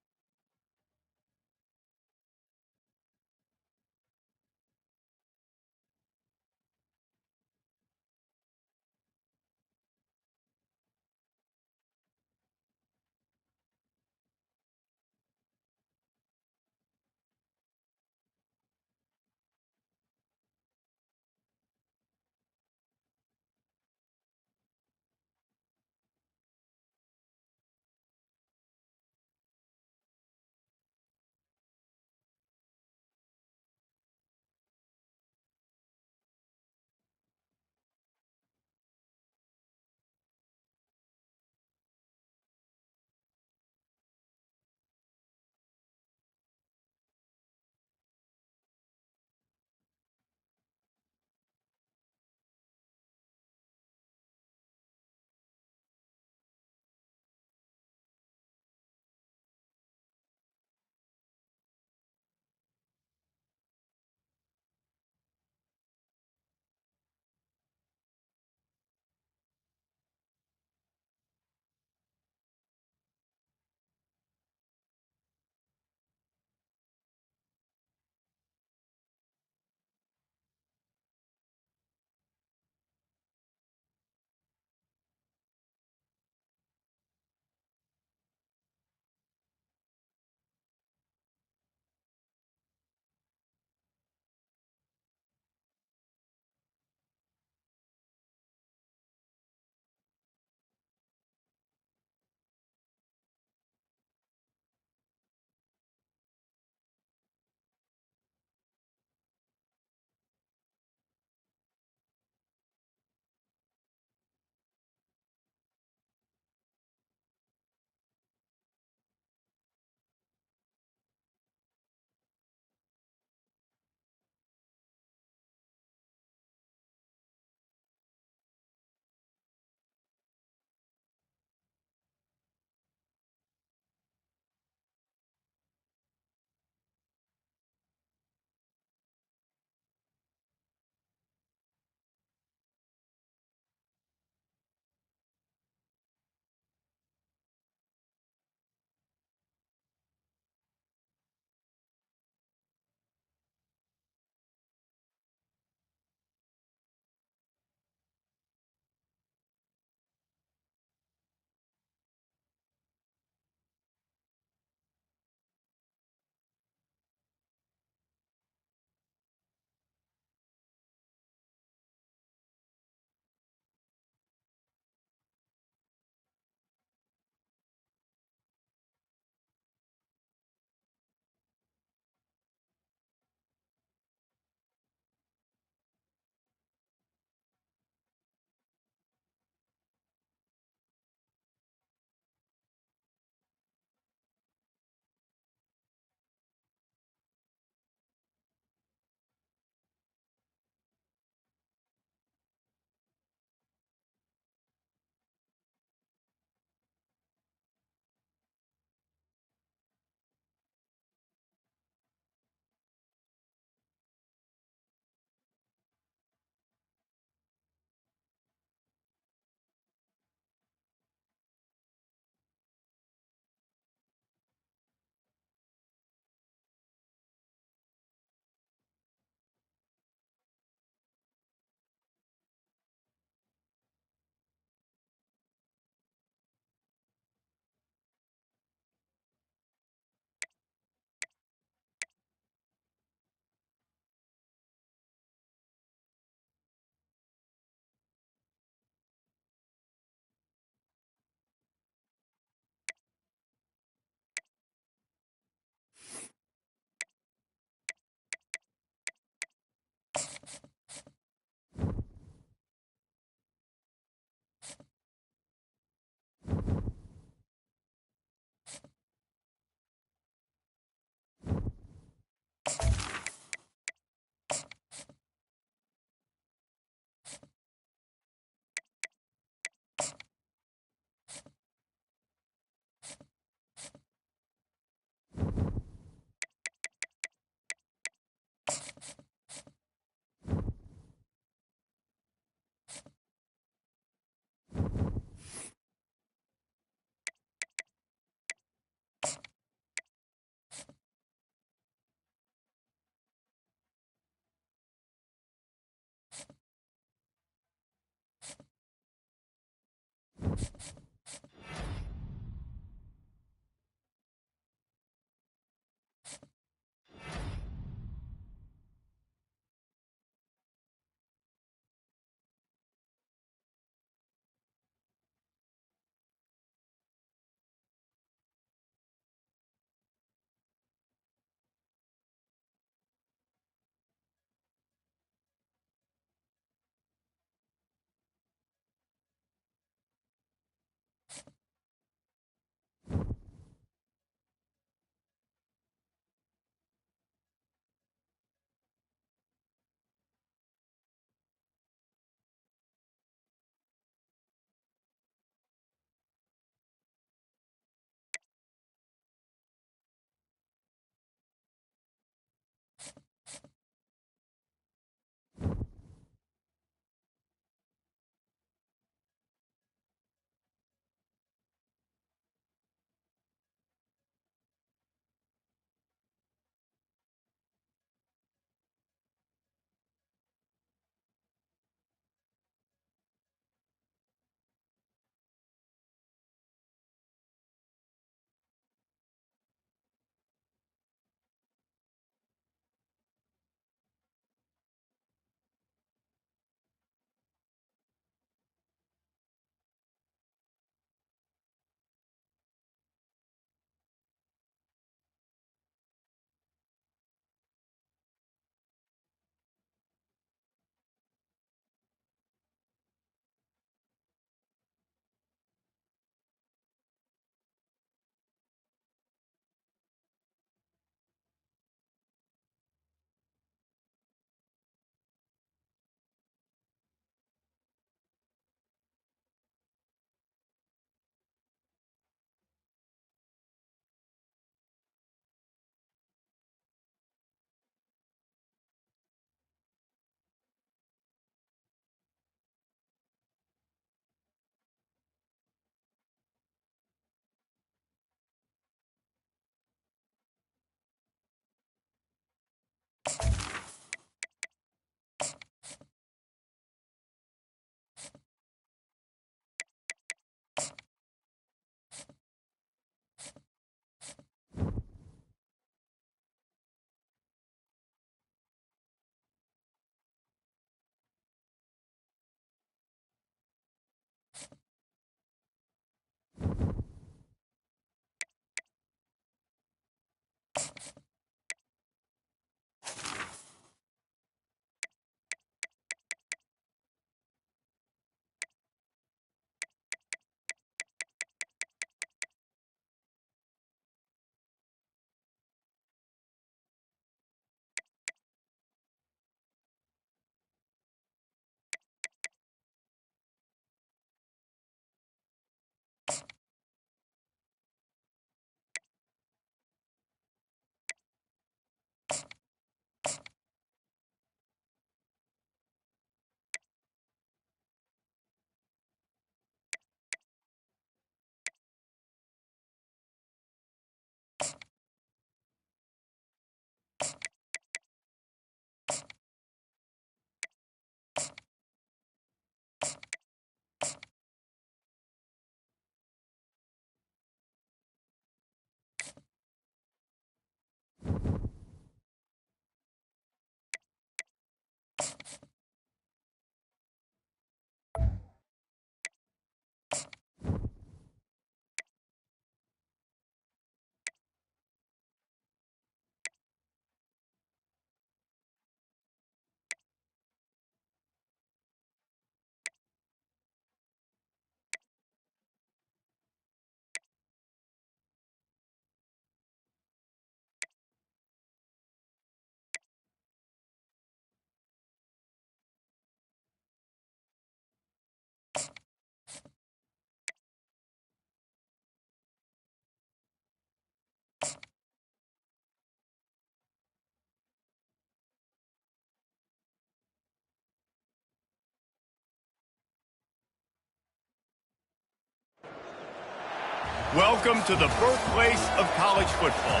Welcome to the birthplace of college football.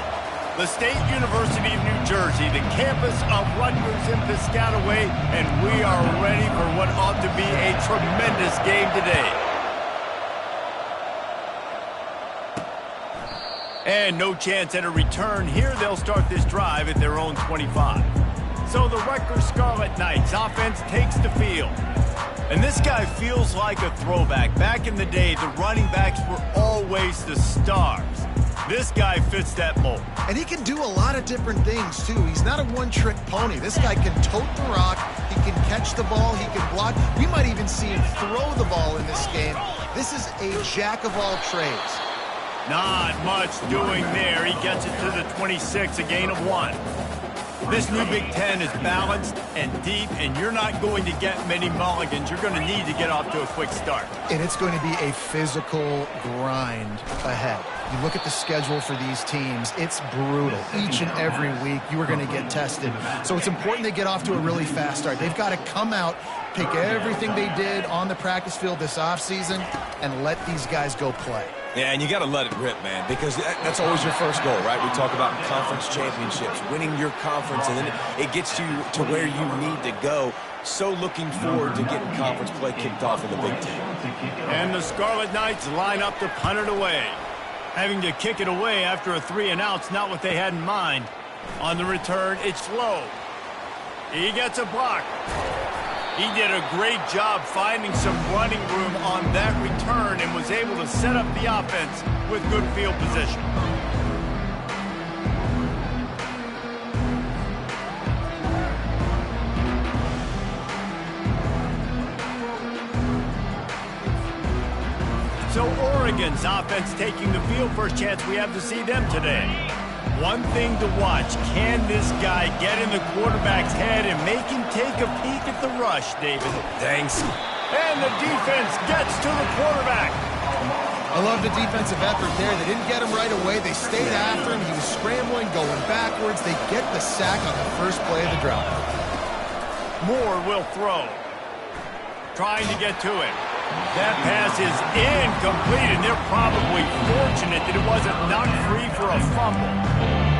The State University of New Jersey, the campus of Rutgers in Piscataway, and we are ready for what ought to be a tremendous game today. And no chance at a return here. They'll start this drive at their own 25. So the Rutgers Scarlet Knights offense takes the field. And this guy feels like a throwback. Back in the day, the running backs were always the stars. This guy fits that mold. And he can do a lot of different things, too. He's not a one-trick pony. This guy can tote the rock. He can catch the ball. He can block. We might even see him throw the ball in this game. This is a jack of all trades. Not much doing there. He gets it to the 26, a gain of 1. This new Big Ten is balanced and deep, and you're not going to get many mulligans. You're going to need to get off to a quick start. And it's going to be a physical grind ahead. You look at the schedule for these teams, it's brutal. Each and every week, you are going to get tested. So it's important they get off to a really fast start. They've got to come out, take everything they did on the practice field this offseason, and let these guys go play. Yeah, and you got to let it rip, man, because that's always your first goal, right? We talk about conference championships, winning your conference, and then it gets you to where you need to go. So looking forward to getting conference play kicked off in the Big Ten. And the Scarlet Knights line up to punt it away. Having to kick it away after a 3-and-out's not what they had in mind. On the return, it's low. He gets a block. He did a great job finding some running room on that return and was able to set up the offense with good field position. So Oregon's offense taking the field. First chance we have to see them today. One thing to watch, can this guy get in the quarterback's head and make him take a peek at the rush, David? Thanks. And the defense gets to the quarterback. I love the defensive effort there. They didn't get him right away. They stayed after him. He was scrambling, going backwards. They get the sack on the first play of the drive. Moore will throw. Trying to get to it. That pass is incomplete, and they're probably fortunate that it wasn't knocked free for a fumble.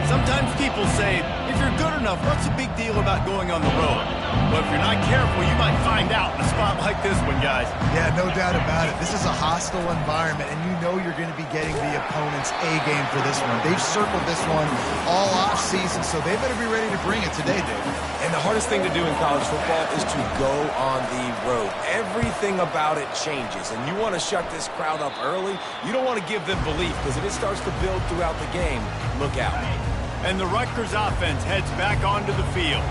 Sometimes people say, if you're good enough, what's the big deal about going on the road? But if you're not careful, you might find out in a spot like this one, guys. Yeah, no doubt about it. This is a hostile environment, and you know you're going to be getting the opponent's A-game for this one. They've circled this one all off-season, so they better be ready to bring it today, David. And the hardest thing to do in college football is to go on the road. Everything about it changes, and you want to shut this crowd up early. You don't want to give them belief, because if it starts to build throughout the game, look out. And the Rutgers offense heads back onto the field.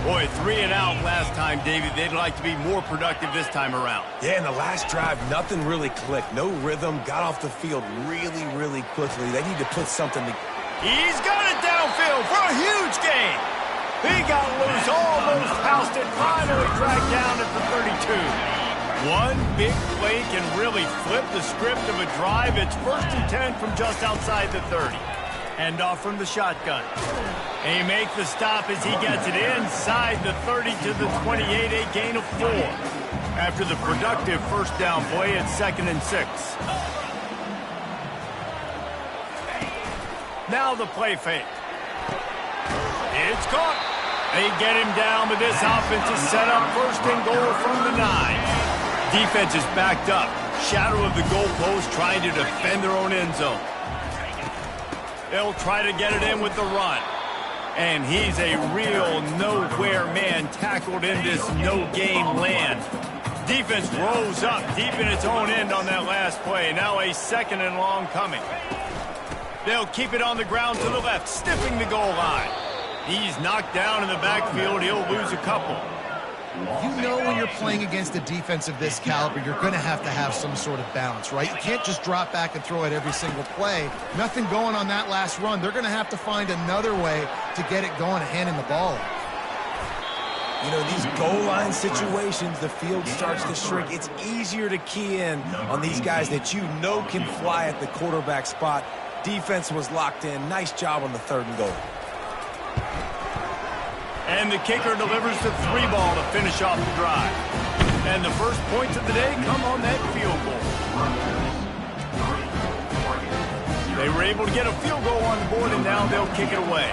Boy, 3-and-out last time, David. They'd like to be more productive this time around. Yeah, in the last drive, nothing really clicked. No rhythm. Got off the field really, really quickly. They need to put something to... He's got it downfield for a huge gain. He got loose, almost housed it, finally dragged down at the 32. One big play can really flip the script of a drive. It's 1st and 10 from just outside the 30. Hand off from the shotgun. They make the stop as he gets it inside the 30 to the 28, a gain of 4. After the productive first down play, it's 2nd and 6. Now the play fake. It's caught. They get him down, but this offense is set up 1st and goal from the 9. Defense is backed up. Shadow of the goalpost trying to defend their own end zone. They'll try to get it in with the run. And he's a real nowhere man tackled in this no-gain land. Defense rose up deep in its own end on that last play. Now a 2nd and long coming. They'll keep it on the ground to the left, sniffing the goal line. He's knocked down in the backfield. He'll lose a couple. You know when you're playing against a defense of this caliber, you're going to have some sort of balance, right? You can't just drop back and throw it every single play. Nothing going on that last run. They're going to have to find another way to get it going and handing the ball off. You know, these goal line situations, the field starts to shrink. It's easier to key in on these guys that you know can fly at the quarterback spot. Defense was locked in. Nice job on the 3rd and goal. And the kicker delivers the 3-ball to finish off the drive. And the first points of the day come on that field goal. They were able to get a field goal on the board, and now they'll kick it away.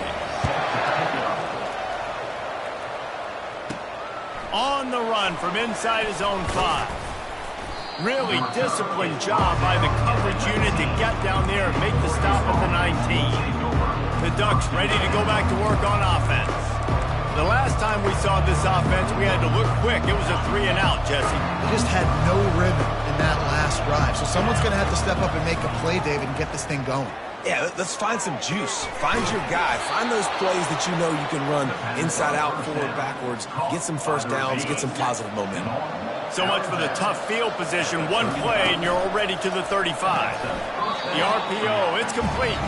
On the run from inside his own 5. Really disciplined job by the coverage unit to get down there and make the stop at the 19. The Ducks ready to go back to work on offense. The last time we saw this offense, we had to look quick. It was a 3-and-out, Jesse. They just had no rhythm in that last drive. So someone's going to have to step up and make a play, David, and get this thing going. Yeah, let's find some juice. Find your guy. Find those plays that you know you can run inside out, forward, backwards. Get some first downs. Get some positive momentum. So much for the tough field position. One play, and you're already to the 35. The RPO, it's complete.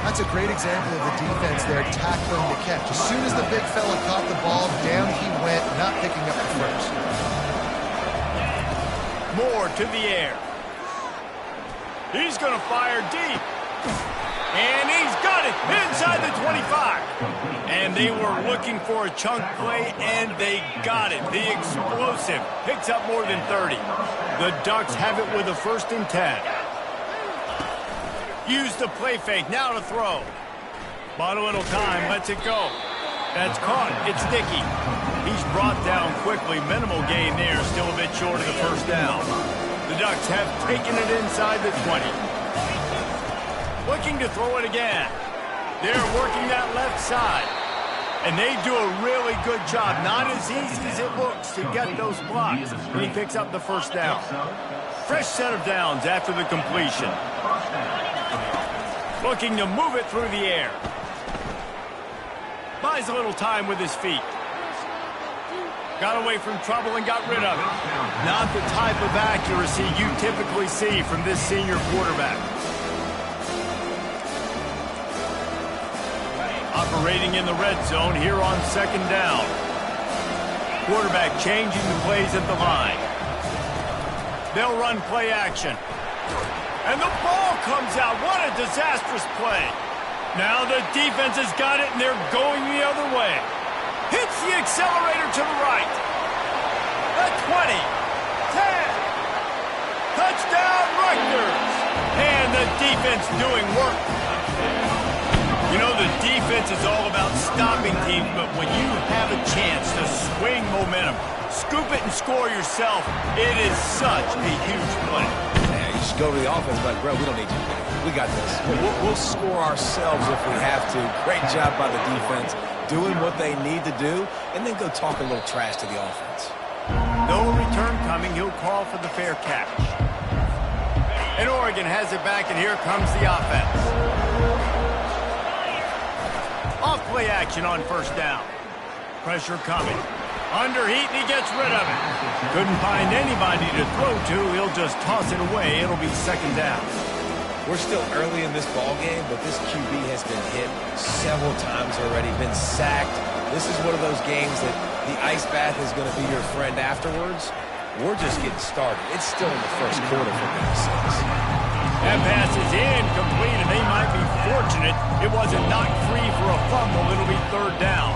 That's a great example of the defense there tackling the catch. As soon as the big fella caught the ball, down he went, not picking up the first. Moore to the air. He's going to fire deep. And he's got it inside the 25. And they were looking for a chunk play, and they got it. The explosive picks up more than 30. The Ducks have it with a 1st and 10. Use the play fake, now to throw. Bought a little time, lets it go. That's caught, it's Dickey. He's brought down quickly, minimal gain there, still a bit short of the 1st down. The Ducks have taken it inside the 20. Looking to throw it again. They're working that left side. And they do a really good job, not as easy as it looks to get those blocks. And he picks up the 1st down. Fresh set of downs after the completion. Looking to move it through the air. Buys a little time with his feet. Got away from trouble and got rid of it. Not the type of accuracy you typically see from this senior quarterback. Operating in the red zone here on 2nd down. Quarterback changing the plays at the line. They'll run play action. And the ball comes out. What a disastrous play. Now the defense has got it, and they're going the other way. Hits the accelerator to the right. The 20. 10. Touchdown, Rutgers. And the defense doing work. You know, the defense is all about stopping teams, but when you have a chance to swing momentum, scoop it and score yourself, it is such a huge play. Just go to the offense like, bro, we don't need you. We got this. We'll score ourselves if we have to. Great job by the defense, doing what they need to do, and then go talk a little trash to the offense. No return coming. He'll call for the fair catch. And Oregon has it back, and here comes the offense. Off play action on 1st down. Pressure coming. Under heat, and he gets rid of it. Couldn't find anybody to throw to. He'll just toss it away. It'll be 2nd down. We're still early in this ball game, but this QB has been hit several times already, been sacked. This is one of those games that the ice bath is going to be your friend afterwards. We're just getting started. It's still in the 1st quarter for goodness sakes. That pass is incomplete, and they might be fortunate it wasn't knocked free for a fumble. It'll be 3rd down.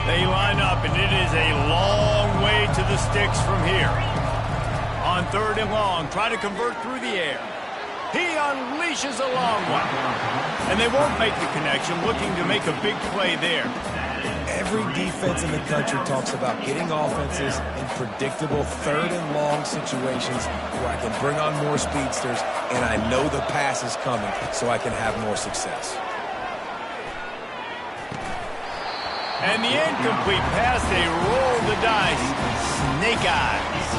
They line up, and it is a long way to the sticks from here. On 3rd and long, try to convert through the air. He unleashes a long one. And they won't make the connection, looking to make a big play there. Every defense in the country talks about getting offenses in predictable 3rd and long situations where I can bring on more speedsters and I know the pass is coming so I can have more success. And the incomplete pass, they roll the dice. Snake eyes.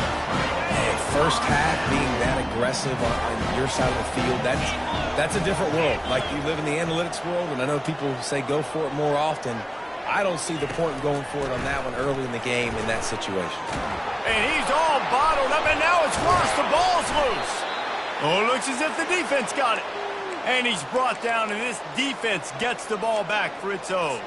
And 1st half being that aggressive on your side of the field, that's a different world. Like, you live in the analytics world, and I know people say go for it more often. I don't see the point in going for it on that one early in the game in that situation. And he's all bottled up, and now it's worse. The ball's loose. Oh, it looks as if the defense got it. And he's brought down, and this defense gets the ball back for its own.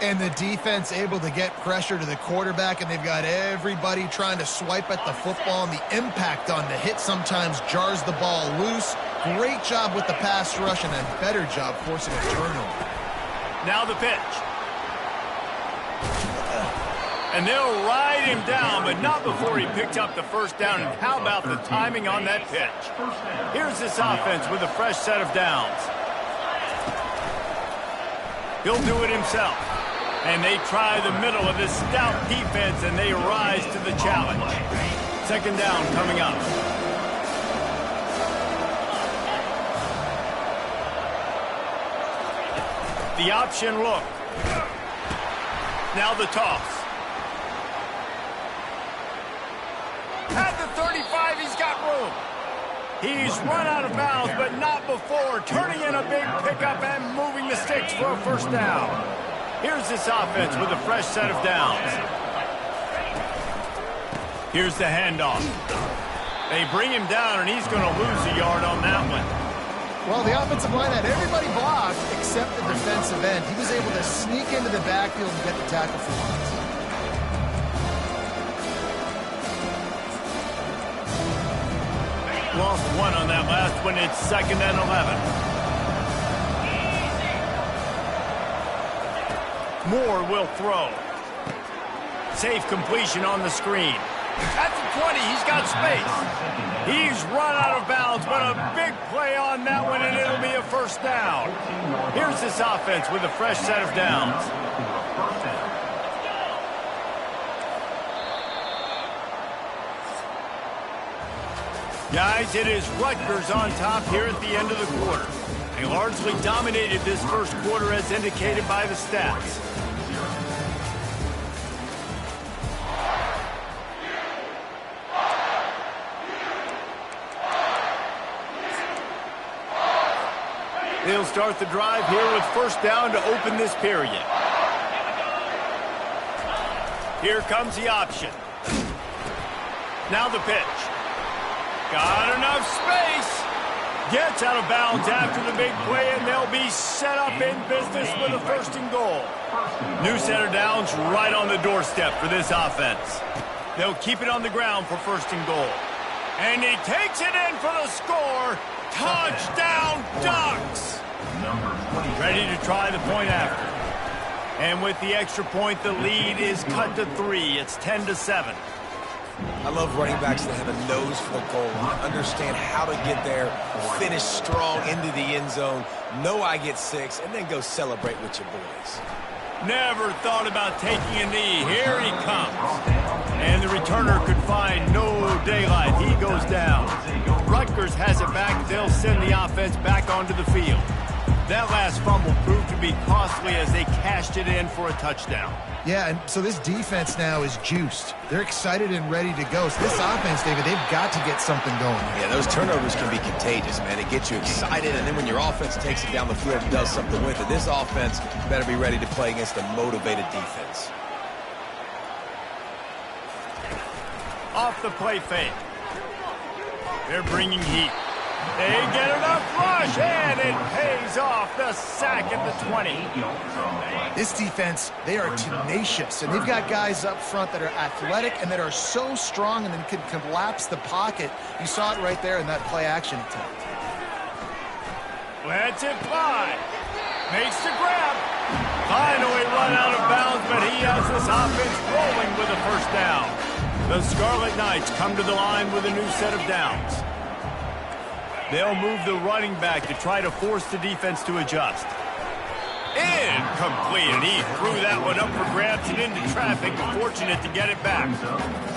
And the defense able to get pressure to the quarterback, and they've got everybody trying to swipe at the football, and the impact on the hit sometimes jars the ball loose. Great job with the pass rush, and a better job forcing a turnover. Now the pitch. And they'll ride him down, but not before he picked up the 1st down. And how about the timing on that pitch? Here's this offense with a fresh set of downs. He'll do it himself. And they try the middle of this stout defense, and they rise to the challenge. Second down coming up. The option look. Now the toss. At the 35, he's got room. He's run out of bounds, but not before. Turning in a big pickup and moving the sticks for a first down. Here's this offense with a fresh set of downs. Here's the handoff. They bring him down, and he's going to lose a yard on that one. Well, the offensive line had everybody blocked except the defensive end. He was able to sneak into the backfield and get the tackle for once. Lost one on that last one. It's 2nd and 11. Moore will throw. Safe completion on the screen. At the 20, he's got space. He's run out of bounds, but a big play on that one, and it'll be a first down. Here's this offense with a fresh set of downs. Guys, it is Rutgers on top here at the end of the quarter. They largely dominated this first quarter as indicated by the stats. They'll start the drive here with first down to open this period. Here comes the option. Now the pitch. Got enough space. Gets out of bounds after the big play, and they'll be set up in business with a 1st and goal. New set of downs right on the doorstep for this offense. They'll keep it on the ground for 1st and goal. And he takes it in for the score. Touchdown, Ducks! Ready to try the point after. And with the extra point, the lead is cut to 3. It's 10-7. I love running backs that have a nose for the goal line, understand how to get there, finish strong into the end zone, know I get 6, and then go celebrate with your boys. Never thought about taking a knee. Here he comes. And the returner could find no daylight. He goes down. Rutgers has it back. They'll send the offense back onto the field. That last fumble proved to be costly as they cashed it in for a touchdown. Yeah, and so this defense now is juiced. They're excited and ready to go. So this offense, David, they've got to get something going. Yeah, those turnovers can be contagious, man. It gets you excited, and then when your offense takes it down the field and does something with it, this offense better be ready to play against a motivated defense. Off the play fake. They're bringing heat. They get enough rush, and it pays off. The sack at the 20. This defense, they are tenacious, and they've got guys up front that are athletic and that are so strong and then can collapse the pocket. You saw it right there in that play-action attempt. Lets it fly. Makes the grab. Finally run out of bounds, but he has this offense rolling with a first down. The Scarlet Knights come to the line with a new set of downs. They'll move the running back to try to force the defense to adjust. Incomplete, and he threw that one up for grabs and into traffic. Fortunate to get it back.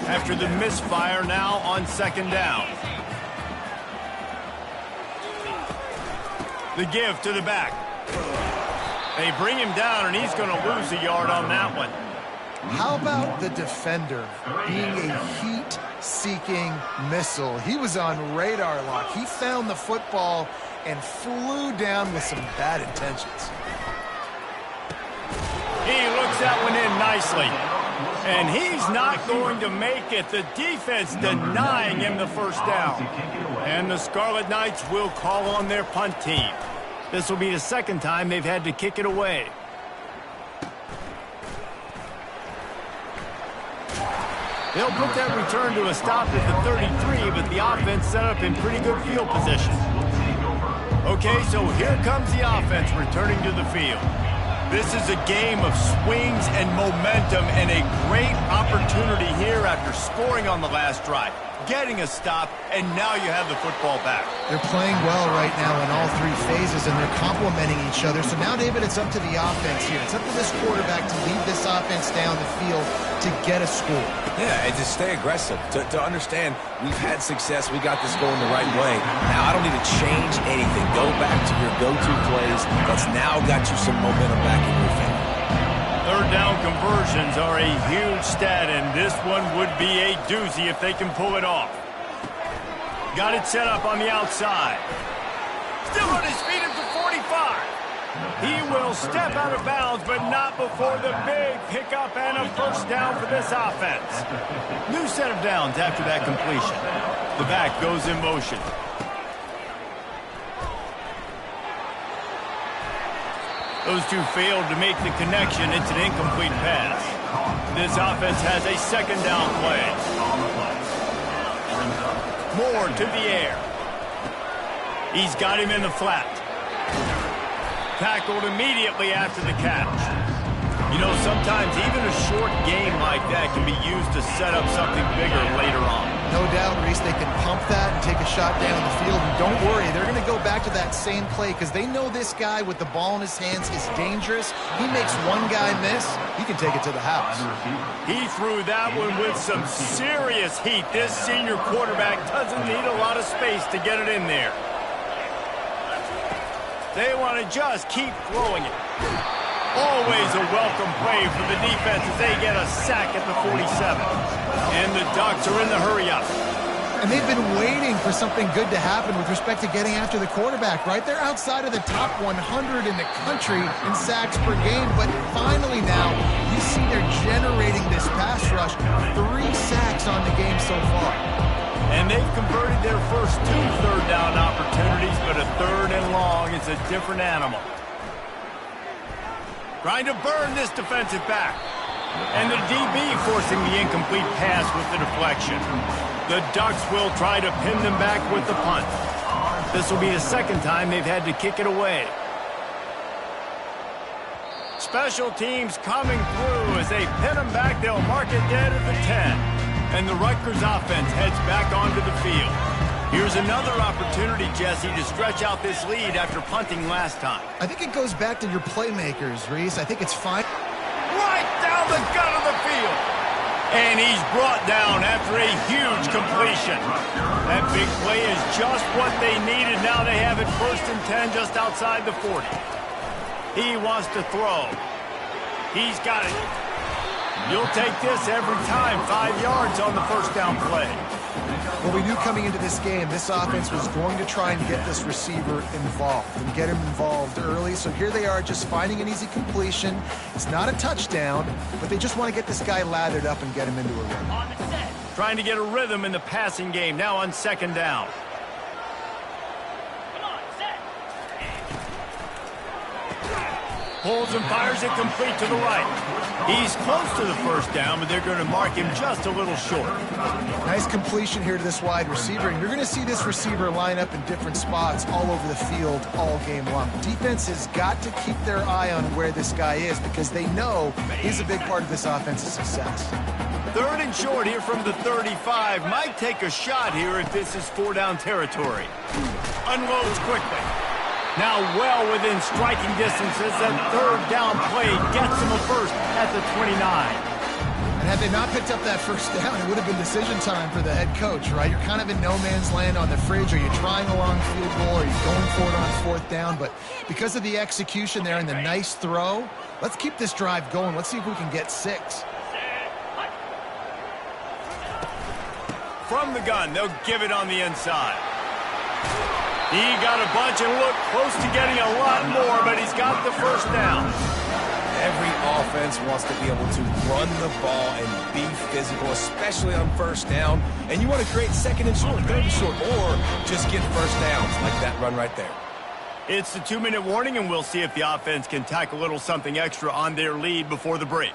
After the misfire, now on 2nd down. The give to the back. They bring him down, and he's going to lose a yard on that one. How about the defender being a heat-seeking missile? He was on radar lock. He found the football and flew down with some bad intentions. He looks that one in nicely. And he's not going to make it. The defense denying him the first down. And the Scarlet Knights will call on their punt team. This will be the 2nd time they've had to kick it away. They'll put that return to a stop at the 33, but the offense set up in pretty good field position. Okay, so here comes the offense returning to the field. This is a game of swings and momentum and a great opportunity here after scoring on the last drive, getting a stop, and now you have the football back. They're playing well right now in all three phases, and they're complementing each other. So now, David, it's up to the offense here. It's up to this quarterback to lead this offense down the field to get a score. Yeah, and to stay aggressive, to understand we've had success, we got this going the right way. Now I don't need to change anything. Go back to your go-to plays. That's now got you some momentum back in your favor. Third down conversions are a huge stat, and this one would be a doozy if they can pull it off. Got it set up on the outside. Still on his feet at the 45. He will step out of bounds, but not before the big pickup and a first down for this offense. New set of downs after that completion. The back goes in motion. Those two failed to make the connection. It's an incomplete pass. This offense has a second down play. Moore to the air. He's got him in the flat. Tackled immediately after the catch. You know, sometimes even a short game like that can be used to set up something bigger later on. No doubt, Reese, they can pump that and take a shot down the field. And don't worry, they're going to go back to that same play because they know this guy with the ball in his hands is dangerous. He makes one guy miss, he can take it to the house. He threw that one with some serious heat. This senior quarterback doesn't need a lot of space to get it in there. They want to just keep throwing it. Always a welcome play for the defense as they get a sack at the 47. And the Ducks are in the hurry-up. And they've been waiting for something good to happen with respect to getting after the quarterback, right? They're outside of the top 100 in the country in sacks per game, but finally now you see they're generating this pass rush. 3 sacks on the game so far. And they've converted their first 2 third-down opportunities, but a third and long is a different animal. Trying to burn this defensive back. And the DB forcing the incomplete pass with the deflection. The Ducks will try to pin them back with the punt. This will be the second time they've had to kick it away. Special teams coming through as they pin them back. They'll mark it dead at the 10. And the Rutgers offense heads back onto the field. Here's another opportunity, Jesse, to stretch out this lead after punting last time. I think it goes back to your playmakers, Reese. I think it's fine. Right down the gut of the field. And he's brought down after a huge completion. That big play is just what they needed. Now they have it 1st and 10 just outside the 40. He wants to throw. He's got it. You'll take this every time. 5 yards on the first down play. Well, we knew coming into this game, this offense was going to try and get this receiver involved and get him involved early. So here they are just finding an easy completion. It's not a touchdown, but they just want to get this guy lathered up and get him into a run. On the set. Trying to get a rhythm in the passing game. Now on 2nd down. Come on, set. Pulls and fires it complete to the right. He's close to the first down, but they're going to mark him just a little short. Nice completion here to this wide receiver. And you're going to see this receiver line up in different spots all over the field all game long. Defense has got to keep their eye on where this guy is because they know he's a big part of this offense's success. 3rd and short here from the 35. Might take a shot here if this is 4-down territory. Unloads quickly. Now well within striking distance as that 3rd down play gets him a first at the 29. And had they not picked up that first down, it would have been decision time for the head coach, right? You're kind of in no man's land on the fridge. Are you trying a long field goal? Are you going for it on 4th down? But because of the execution there and the nice throw, let's keep this drive going. Let's see if we can get 6. From the gun, they'll give it on the inside. He got a bunch and looked close to getting a lot more, but he's got the first down. Every offense wants to be able to run the ball and be physical, especially on 1st down. And you want to create 2nd and short, 3rd and short, or just get first downs like that run right there. It's the 2-minute warning, and we'll see if the offense can tack a little something extra on their lead before the break.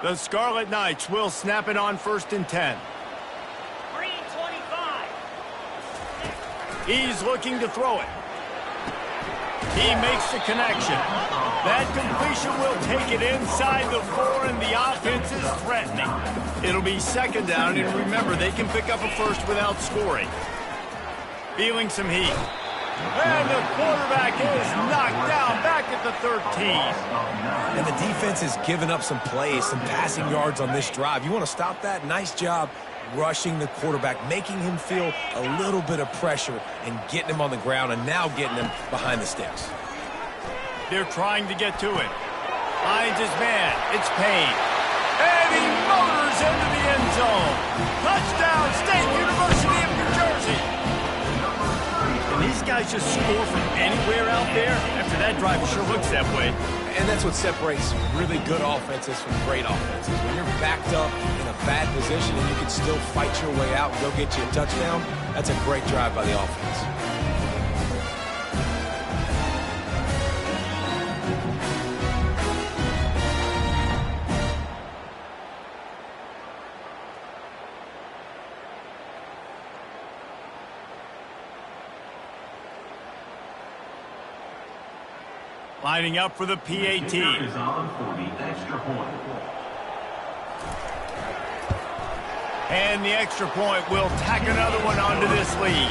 The Scarlet Knights will snap it on 1st and 10. Green 25. He's looking to throw it. He makes the connection. That completion will take it inside the 4, and the offense is threatening. It'll be second down, and remember, they can pick up a first without scoring. Feeling some heat. And the quarterback is knocked down back at the 13. And the defense has given up some plays, some passing yards on this drive. You want to stop that? Nice job rushing the quarterback, making him feel a little bit of pressure and getting him on the ground and now getting him behind the sticks. They're trying to get to it. Finds his man. It's Payne. And he motors into the end zone. Touchdown, State University of New Jersey. And these guys just score from anywhere out there. After that drive, it sure looks that way. And that's what separates really good offenses from great offenses. When you're backed up in a bad position and you can still fight your way out and go get you a touchdown, that's a great drive by the offense. Lining up for the PAT. Is on for the extra point. And the extra point will tack another one onto this lead.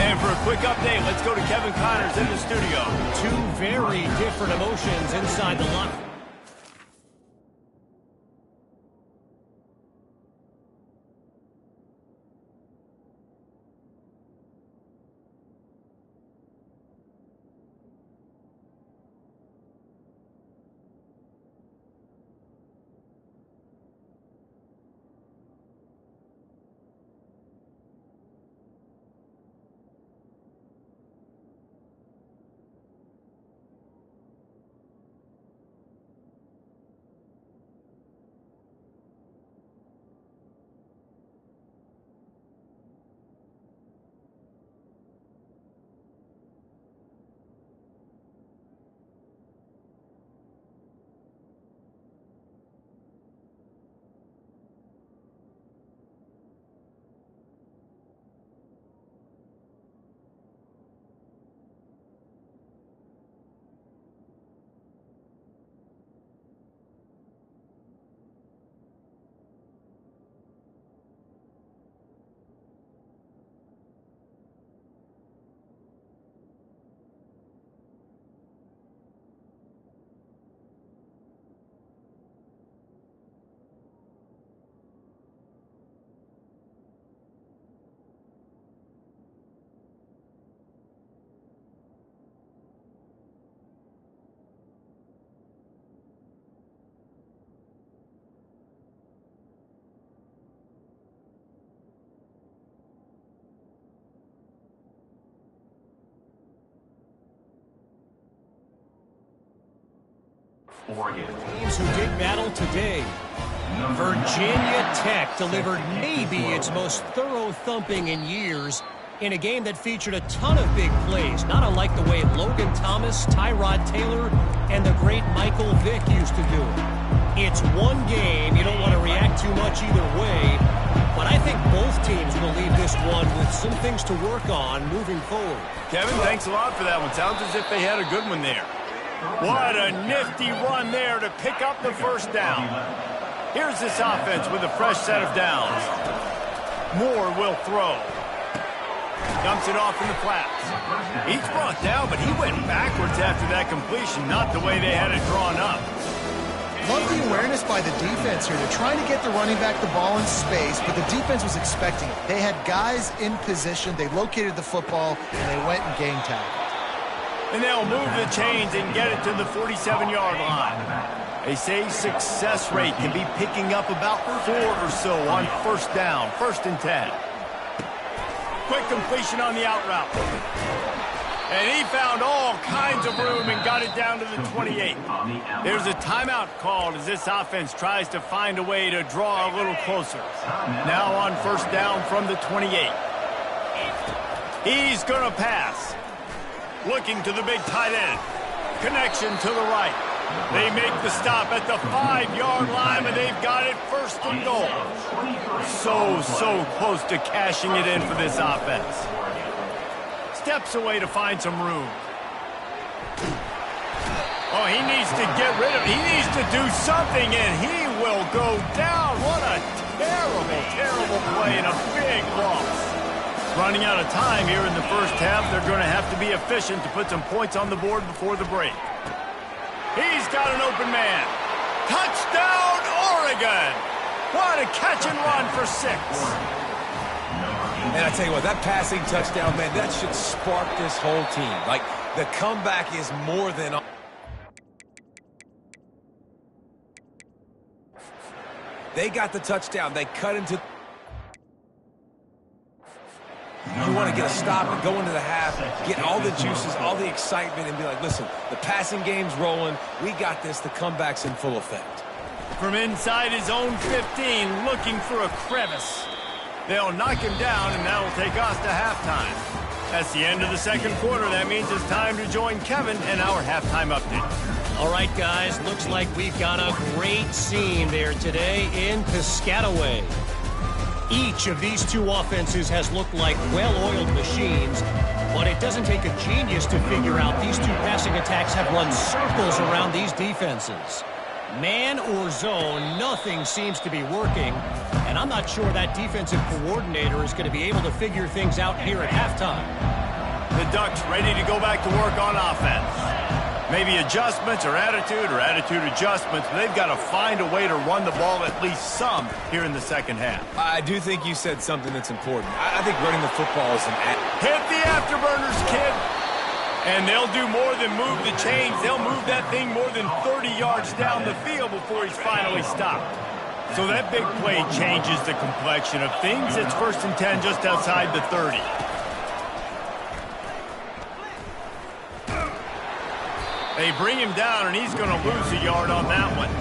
And for a quick update, let's go to Kevin Connors in the studio. Two very different emotions inside the locker. Oregon. Teams who did battle today. Virginia Tech delivered maybe its most thorough thumping in years in a game that featured a ton of big plays, not unlike the way Logan Thomas, Tyrod Taylor, and the great Michael Vick used to do it. It's one game. You don't want to react too much either way, but I think both teams will leave this one with some things to work on moving forward. Kevin, thanks a lot for that one. Sounds as if they had a good one there. What a nifty run there to pick up the first down. Here's this offense with a fresh set of downs. Moore will throw. Dumps it off in the flats. He's brought down, but he went backwards after that completion, not the way they had it drawn up. Love the awareness by the defense here. They're trying to get the running back the ball in space, but the defense was expecting it. They had guys in position. They located the football, and they went and game tackled. And they'll move the chains and get it to the 47-yard line. They say success rate can be picking up about 4 or so on first down, 1st and 10. Quick completion on the out route. And he found all kinds of room and got it down to the 28. There's a timeout called as this offense tries to find a way to draw a little closer. Now on first down from the 28. He's going to pass. Looking to the big tight end. Connection to the right. They make the stop at the 5-yard line, and they've got it 1st and goal. So close to cashing it in for this offense. steps away to find some room. Oh, he needs to get rid of it. He needs to do something, and he will go down. What a terrible, terrible play and a big loss. Running out of time here in the first half. They're going to have to be efficient to put some points on the board before the break. He's got an open man. Touchdown, Oregon! What a catch and run for 6. And I tell you what, that passing touchdown, man, that should spark this whole team. Like, the comeback is more than... They got the touchdown. They cut into... You want to get a stop and go into the half, get all the juices, all the excitement, and be like, listen, the passing game's rolling. We got this. The comeback's in full effect. From inside his own 15, looking for a crevice. They'll knock him down, and that'll take us to halftime. That's the end of the second quarter. That means it's time to join Kevin and our halftime update. All right, guys, looks like we've got a great scene there today in Piscataway. Each of these two offenses has looked like well-oiled machines, but it doesn't take a genius to figure out these two passing attacks have run circles around these defenses. Man or zone, nothing seems to be working, and I'm not sure that defensive coordinator is going to be able to figure things out here at halftime. The Ducks ready to go back to work on offense. Maybe adjustments or attitude adjustments, but they've got to find a way to run the ball at least some here in the second half. I do think you said something that's important. I think running the football is an... Hit the afterburners, kid! And they'll do more than move the chains. They'll move that thing more than 30 yards down the field before he's finally stopped. So that big play changes the complexion of things. It's 1st and 10 just outside the 30. They bring him down, and he's going to lose a yard on that one.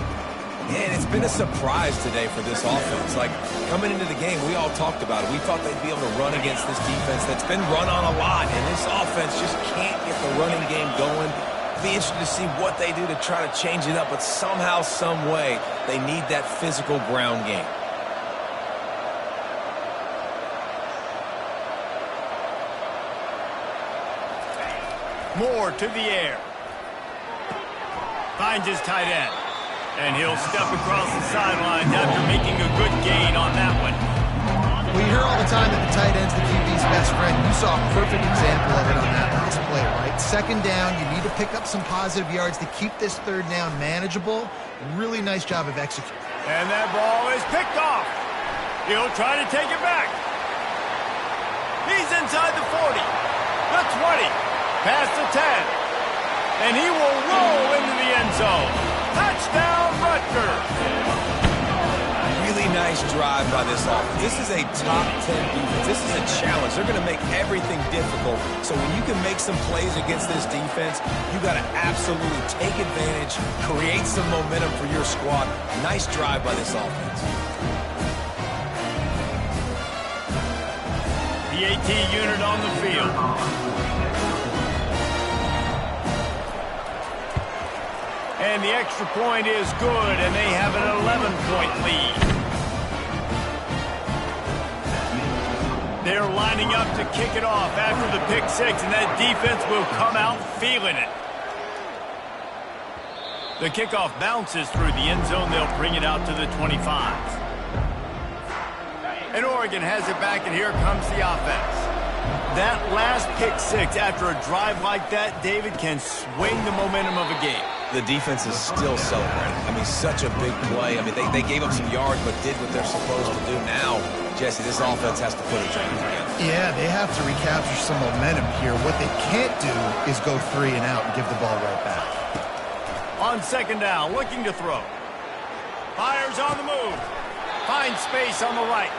Man, it's been a surprise today for this offense. Like, coming into the game, we all talked about it. We thought they'd be able to run against this defense that's been run on a lot, and this offense just can't get the running game going. Be interested to see what they do to try to change it up, but somehow, some way, they need that physical ground game. Moore to the air. Finds his tight end. And he'll step across the sidelines after making a good gain on that one. We hear all the time that the tight end's the QB's best friend. You saw a perfect example of it on that last play, right? Second down, you need to pick up some positive yards to keep this third down manageable. Really nice job of executing. And that ball is picked off. He'll try to take it back. He's inside the 40, the 20, past the 10. And he will roll into the end zone. Touchdown, Rutgers. Really nice drive by this offense. This is a top 10 defense. This is a challenge. They're going to make everything difficult. So when you can make some plays against this defense, you got to absolutely take advantage, create some momentum for your squad. Nice drive by this offense. The AT unit on the field. And the extra point is good, and they have an 11-point lead. They're lining up to kick it off after the pick six, and that defense will come out feeling it. The kickoff bounces through the end zone. They'll bring it out to the 25. And Oregon has it back, and here comes the offense. That last pick six after a drive like that, David, can swing the momentum of a game. The defense is still celebrating. I mean, such a big play. I mean, they gave up some yards, but did what they're supposed to do. Now, Jesse, this offense has to put a change together. Yeah, they have to recapture some momentum here. What they can't do is go 3 and out and give the ball right back. On second down, looking to throw. Fires on the move. Finds space on the right.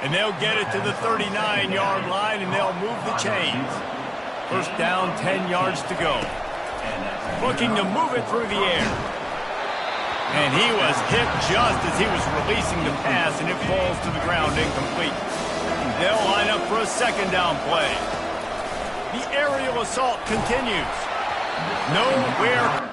And they'll get it to the 39-yard line, and they'll move the chains. First down, 10 yards to go. Looking to move it through the air. And he was hit just as he was releasing the pass, and it falls to the ground incomplete. They'll line up for a second down play. The aerial assault continues. Nowhere.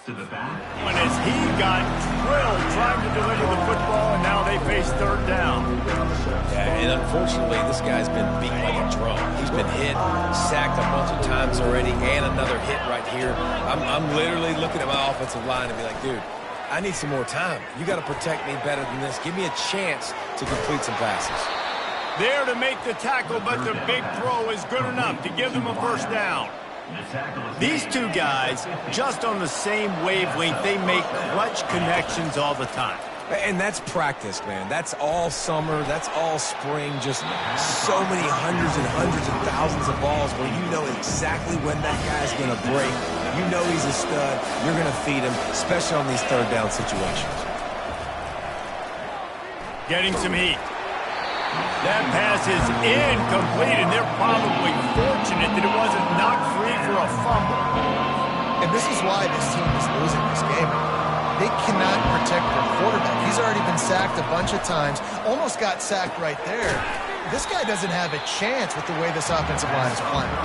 To the back. When as he got drilled trying to deliver the football, and now they face third down. Yeah, and unfortunately, this guy's been beat like a drum. He's been hit, sacked a bunch of times already, and another hit right here. I'm literally looking at my offensive line and be like, dude, I need some more time. You got to protect me better than this. Give me a chance to complete some passes. There to make the tackle, but the big throw is good enough to give them a first down. These two guys, just on the same wavelength, they make clutch connections all the time. And that's practice, man. That's all summer. That's all spring. Just so many hundreds and hundreds and thousands of balls where you know exactly when that guy's going to break. You know he's a stud. You're going to feed him, especially on these third down situations. Getting some heat. That pass is incomplete, and they're probably fortunate that it wasn't knocked free for a fumble. And this is why this team is losing this game. They cannot protect their quarterback. He's already been sacked a bunch of times, almost got sacked right there. This guy doesn't have a chance with the way this offensive line is playing.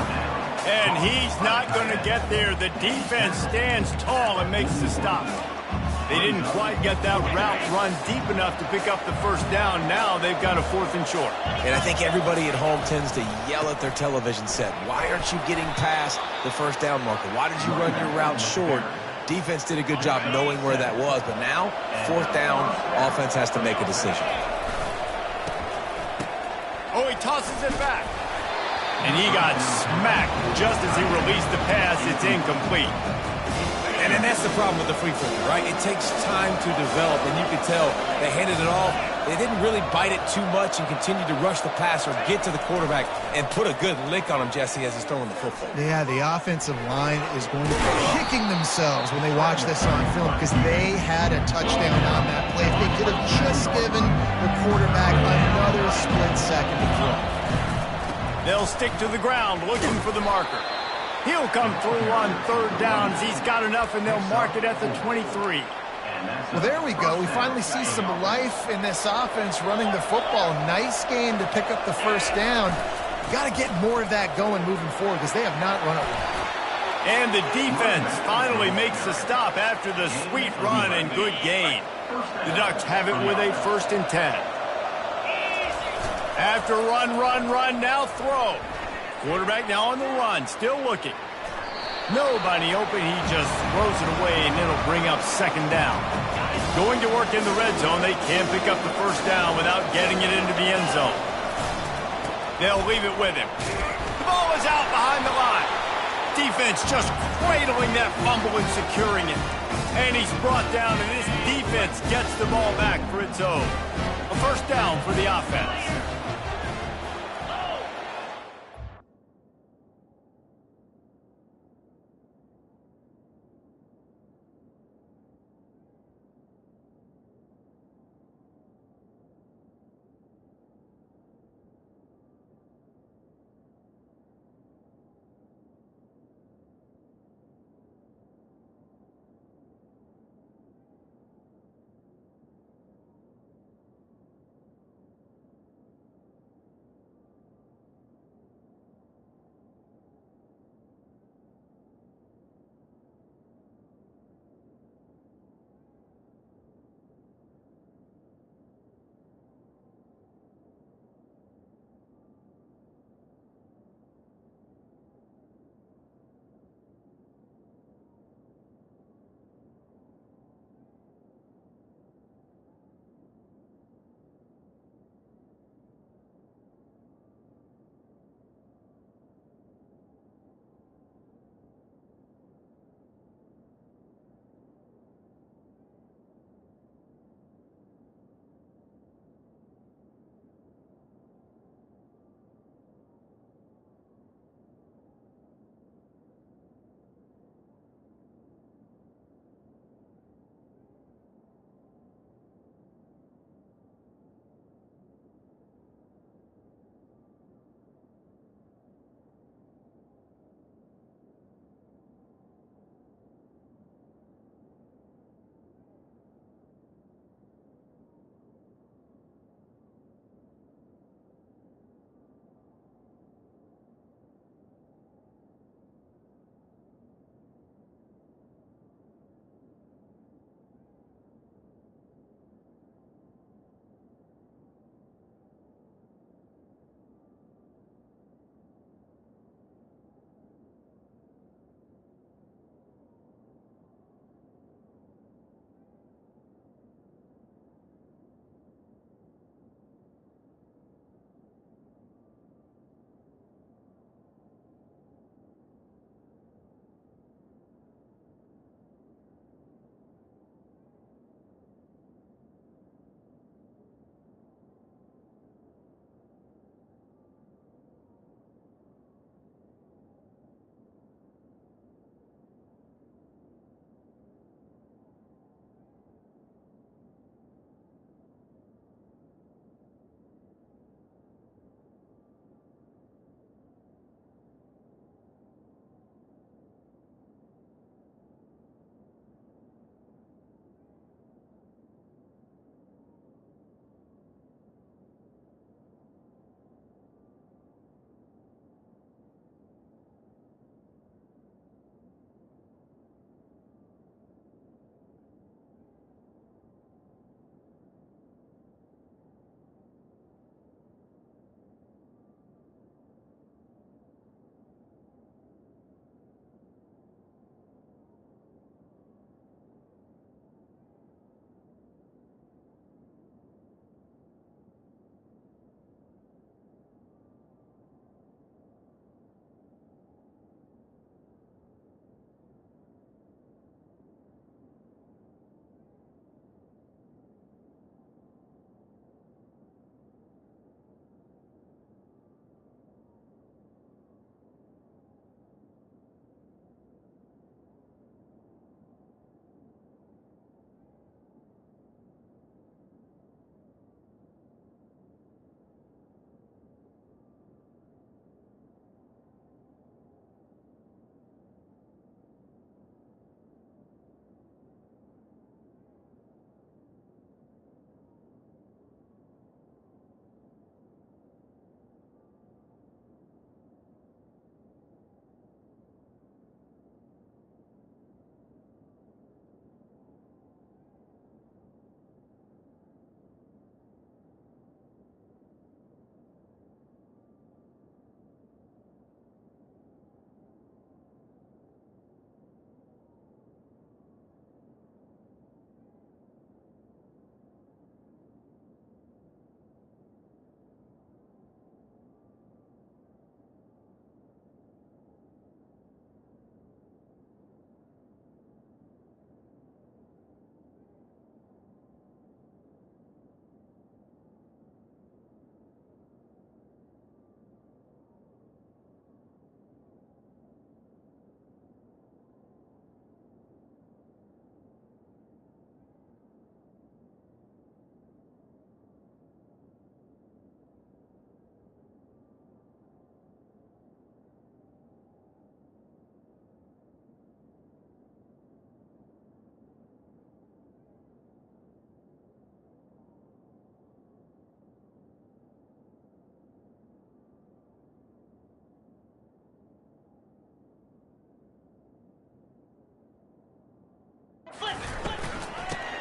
And he's not going to get there. The defense stands tall and makes the stop. They didn't quite get that route run deep enough to pick up the first down. Now they've got a 4th and short. And I think everybody at home tends to yell at their television set. Why aren't you getting past the first down marker? Why did you run your route short? Defense did a good job knowing where that was, but now, 4th down, offense has to make a decision. Oh, he tosses it back. And he got smacked just as he released the pass. It's incomplete. And that's the problem with the free throw, right? It takes time to develop, and you can tell they handed it off. They didn't really bite it too much and continue to rush the passer, get to the quarterback, and put a good lick on him, Jesse, as he's throwing the football. Yeah, the offensive line is going to be kicking themselves when they watch this on film because they had a touchdown on that play. If they could have just given the quarterback another split second to throw. They'll stick to the ground looking for the marker. He'll come through on third downs. He's got enough, and they'll mark it at the 23. Well, there we go. We finally see some life in this offense running the football. Nice game to pick up the first down. Got to get more of that going moving forward because they have not run it well. And the defense finally makes the stop after the sweet run and good gain. The Ducks have it with a 1st and 10. After run, now throw. Quarterback now on the run, still looking. Nobody open, he just throws it away, and it'll bring up 2nd down. Going to work in the red zone, they can't pick up the first down without getting it into the end zone. They'll leave it with him. The ball is out behind the line. Defense just cradling that fumble and securing it. And he's brought down, and this defense gets the ball back for its own. A first down for the offense.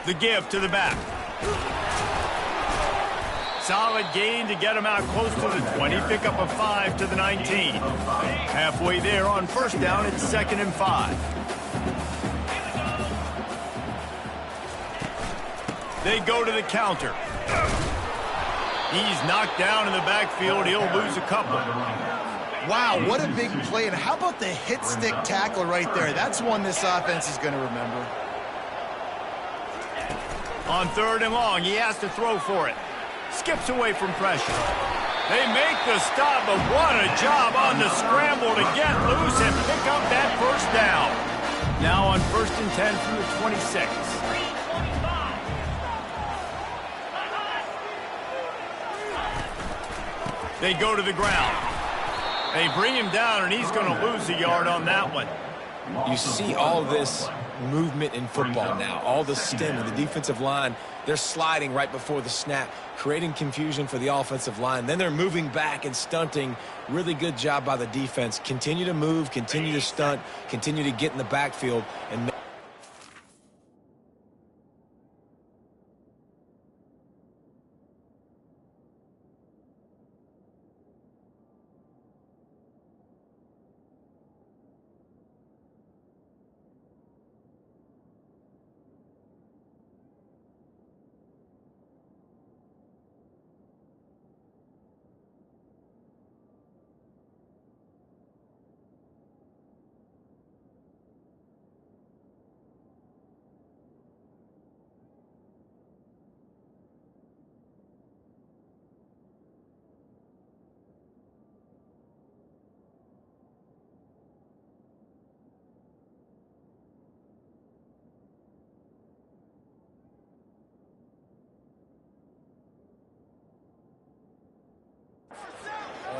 The give to the back. Solid gain to get him out close to the 20. Pick up a 5 to the 19. Halfway there on first down, it's 2nd and 5. They go to the counter. He's knocked down in the backfield. He'll lose a couple. Wow, what a big play. And how about the hit stick tackle right there? That's one this offense is going to remember. On 3rd and long, he has to throw for it. Skips away from pressure. They make the stop, but what a job on the scramble to get loose and pick up that first down. Now on 1st and 10 from the 26. They go to the ground. They bring him down, and he's going to lose a yard on that one. You see all this movement in football now. All the stem of the defensive line. They're sliding right before the snap, creating confusion for the offensive line. Then they're moving back and stunting. Really good job by the defense. Continue to move, continue to stunt, continue to get in the backfield, and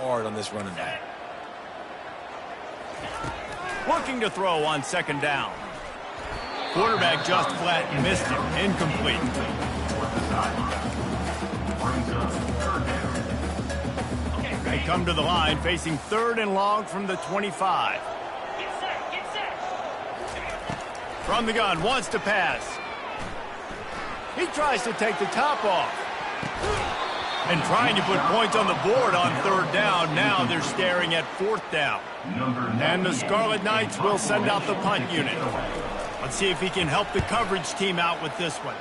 hard on this running back. Looking to throw on 2nd down. Quarterback just flat missed him. Incomplete. They come to the line facing 3rd and long from the 25. Get set, get set. From the gun, wants to pass. He tries to take the top off. And trying to put points on the board on 3rd down. Now they're staring at 4th down. And the Scarlet Knights will send out the punt unit. Let's see if he can help the coverage team out with this one.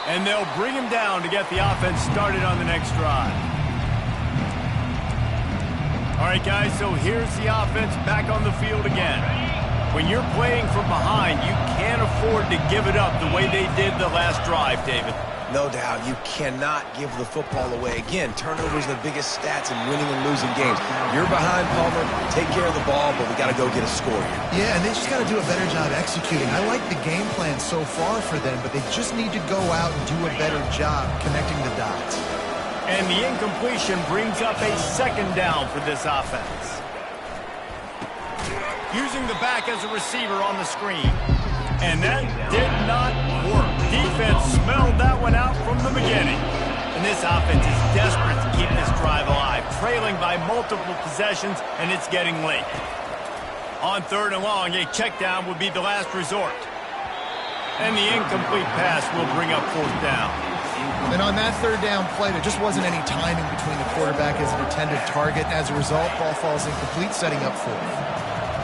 And they'll bring him down to get the offense started on the next drive. All right, guys, so here's the offense back on the field again. When you're playing from behind, you can't afford to give it up the way they did the last drive, David. No doubt, you cannot give the football away. Again, turnovers are the biggest stats in winning and losing games. You're behind, Palmer, take care of the ball, but we got to go get a score here. Yeah, and they just got to do a better job executing. I like the game plan so far for them, but they just need to go out and do a better job connecting the dots. And the incompletion brings up a 2nd down for this offense. Using the back as a receiver on the screen. And that did not work. Defense smelled that one out from the beginning. And this offense is desperate to keep this drive alive, trailing by multiple possessions, and it's getting late. On 3rd and long, a check down would be the last resort. And the incomplete pass will bring up 4th down. And on that 3rd down play, there just wasn't any timing between the quarterback as an intended target. And as a result, ball falls incomplete, setting up 4th.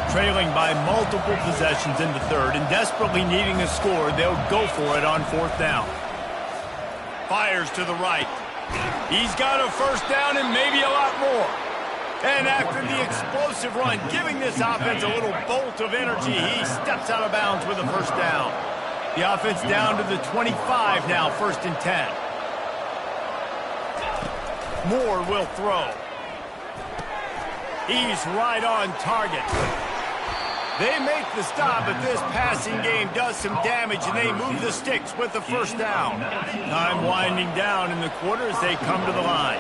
Trailing by multiple possessions in the 3rd and desperately needing a score, they'll go for it on 4th down. Fires to the right. He's got a 1st down and maybe a lot more. And after the explosive run, giving this offense a little bolt of energy, he steps out of bounds with a 1st down. The offense down to the 25 now, 1st and 10. Moore will throw. He's right on target. They make the stop, but this passing game does some damage, and they move the sticks with the 1st down. Time winding down in the quarter as they come to the line.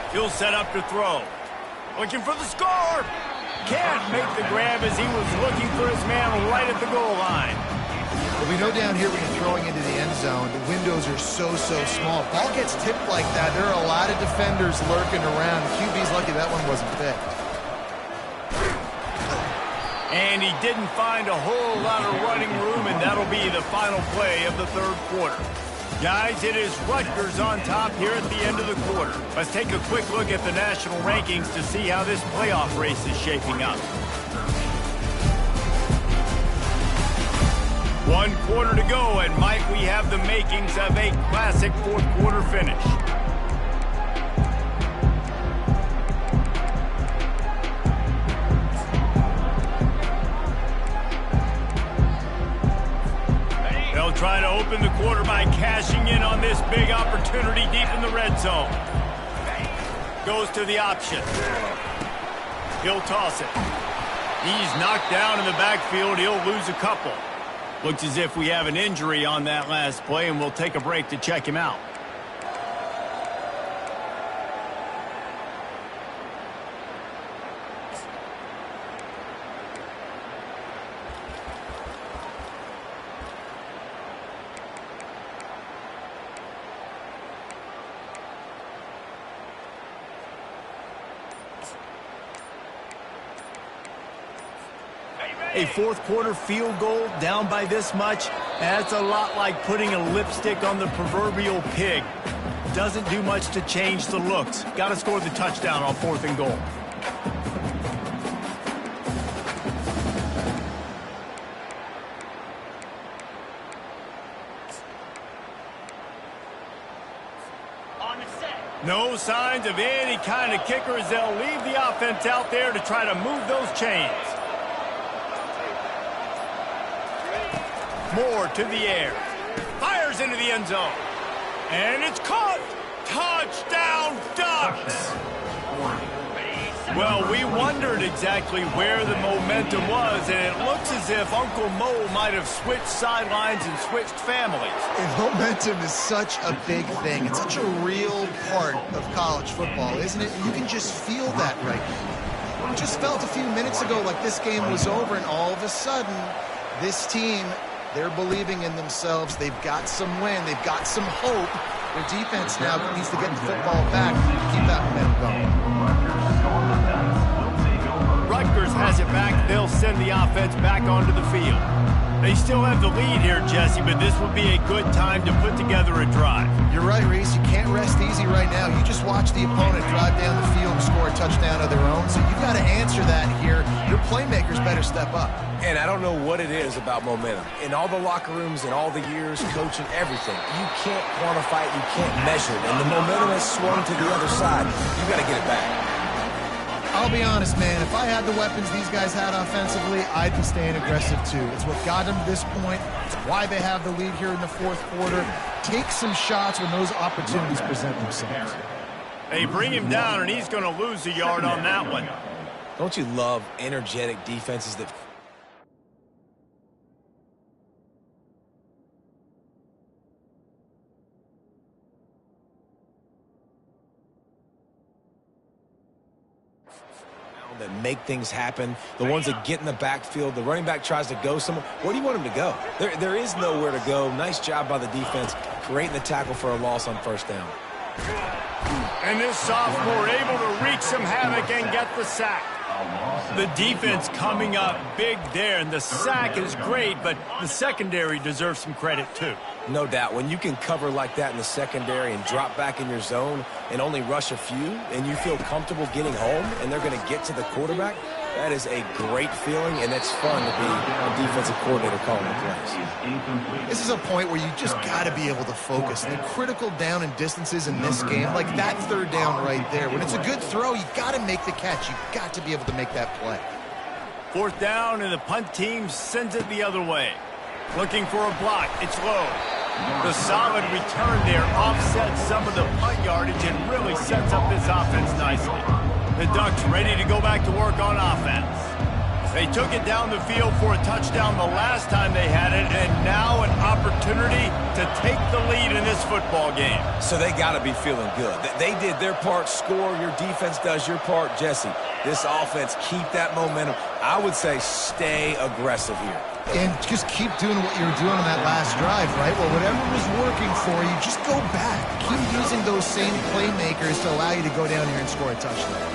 He'll set up to throw. Looking for the score. Can't make the grab as he was looking for his man right at the goal line. Well, we know down here when you're throwing into the end zone, the windows are so small. Ball gets tipped like that, there are a lot of defenders lurking around. QB's lucky that one wasn't picked. And he didn't find a whole lot of running room, and that'll be the final play of the third quarter. Guys, it is Rutgers on top here at the end of the quarter. Let's take a quick look at the national rankings to see how this playoff race is shaping up. 1 quarter to go, and Mike, we have the makings of a classic fourth quarter finish. They'll try to open the quarter by cashing in on this big opportunity deep in the red zone. Goes to the option. He'll toss it. He's knocked down in the backfield. He'll lose a couple. Looks as if we have an injury on that last play, and we'll take a break to check him out. A fourth quarter field goal down by this much, that's a lot like putting a lipstick on the proverbial pig. Doesn't do much to change the looks. Got to score the touchdown on 4th and goal. On the set. No signs of any kind of kickers. They'll leave the offense out there to try to move those chains. Moore to the air. Fires into the end zone. And it's caught. Touchdown, Ducks. Well, we wondered exactly where the momentum was, and it looks as if Uncle Mo might have switched sidelines and switched families. And momentum is such a big thing. It's such a real part of college football, isn't it? You can just feel that right now. It just felt a few minutes ago like this game was over, and all of a sudden, this team, they're believing in themselves. They've got some wind. They've got some hope. Their defense now needs to get the football back to keep that momentum going. Rutgers has it back. They'll send the offense back onto the field. They still have the lead here, Jesse, but this would be a good time to put together a drive. You're right, Reese. You can't rest easy right now. You just watch the opponent drive down the field and score a touchdown of their own, so you've got to answer that here. Your playmakers better step up. And I don't know what it is about momentum. In all the locker rooms and all the years, coaching, everything, you can't quantify it, you can't measure it. And the momentum has swung to the other side. You got to get it back. I'll be honest, man. If I had the weapons these guys had offensively, I'd be staying aggressive too. It's what got them to this point. It's why they have the lead here in the fourth quarter. Take some shots when those opportunities present themselves. They bring him down, and he's going to lose a yard on that one. Don't you love energetic defenses that... that make things happen, the ones that get in the backfield, the running back tries to go somewhere. Where do you want him to go? There is nowhere to go. Nice job by the defense, creating the tackle for a loss on first down. And this sophomore able to wreak some havoc and get the sack. The defense coming up big there, and the sack is great, but the secondary deserves some credit too. No doubt. When you can cover like that in the secondary and drop back in your zone and only rush a few, and you feel comfortable getting home, and they're going to get to the quarterback, that is a great feeling, and it's fun to be a defensive coordinator calling the plays. This is a point where you just got to be able to focus. The critical down and distances in this game, like that third down right there. When it's a good throw, you got to make the catch. You got to be able to make that play. Fourth down, and the punt team sends it the other way. Looking for a block. It's low. The solid return there offsets some of the punt yardage and really sets up this offense nicely. The Ducks ready to go back to work on offense. They took it down the field for a touchdown the last time they had it, and now an opportunity to take the lead in this football game. So they got to be feeling good. They did their part, score. Your defense does your part, Jesse. This offense, keep that momentum. I would say stay aggressive here. And just keep doing what you were doing on that last drive, right? Well, whatever was working for you, just go back. Keep using those same playmakers to allow you to go down here and score a touchdown.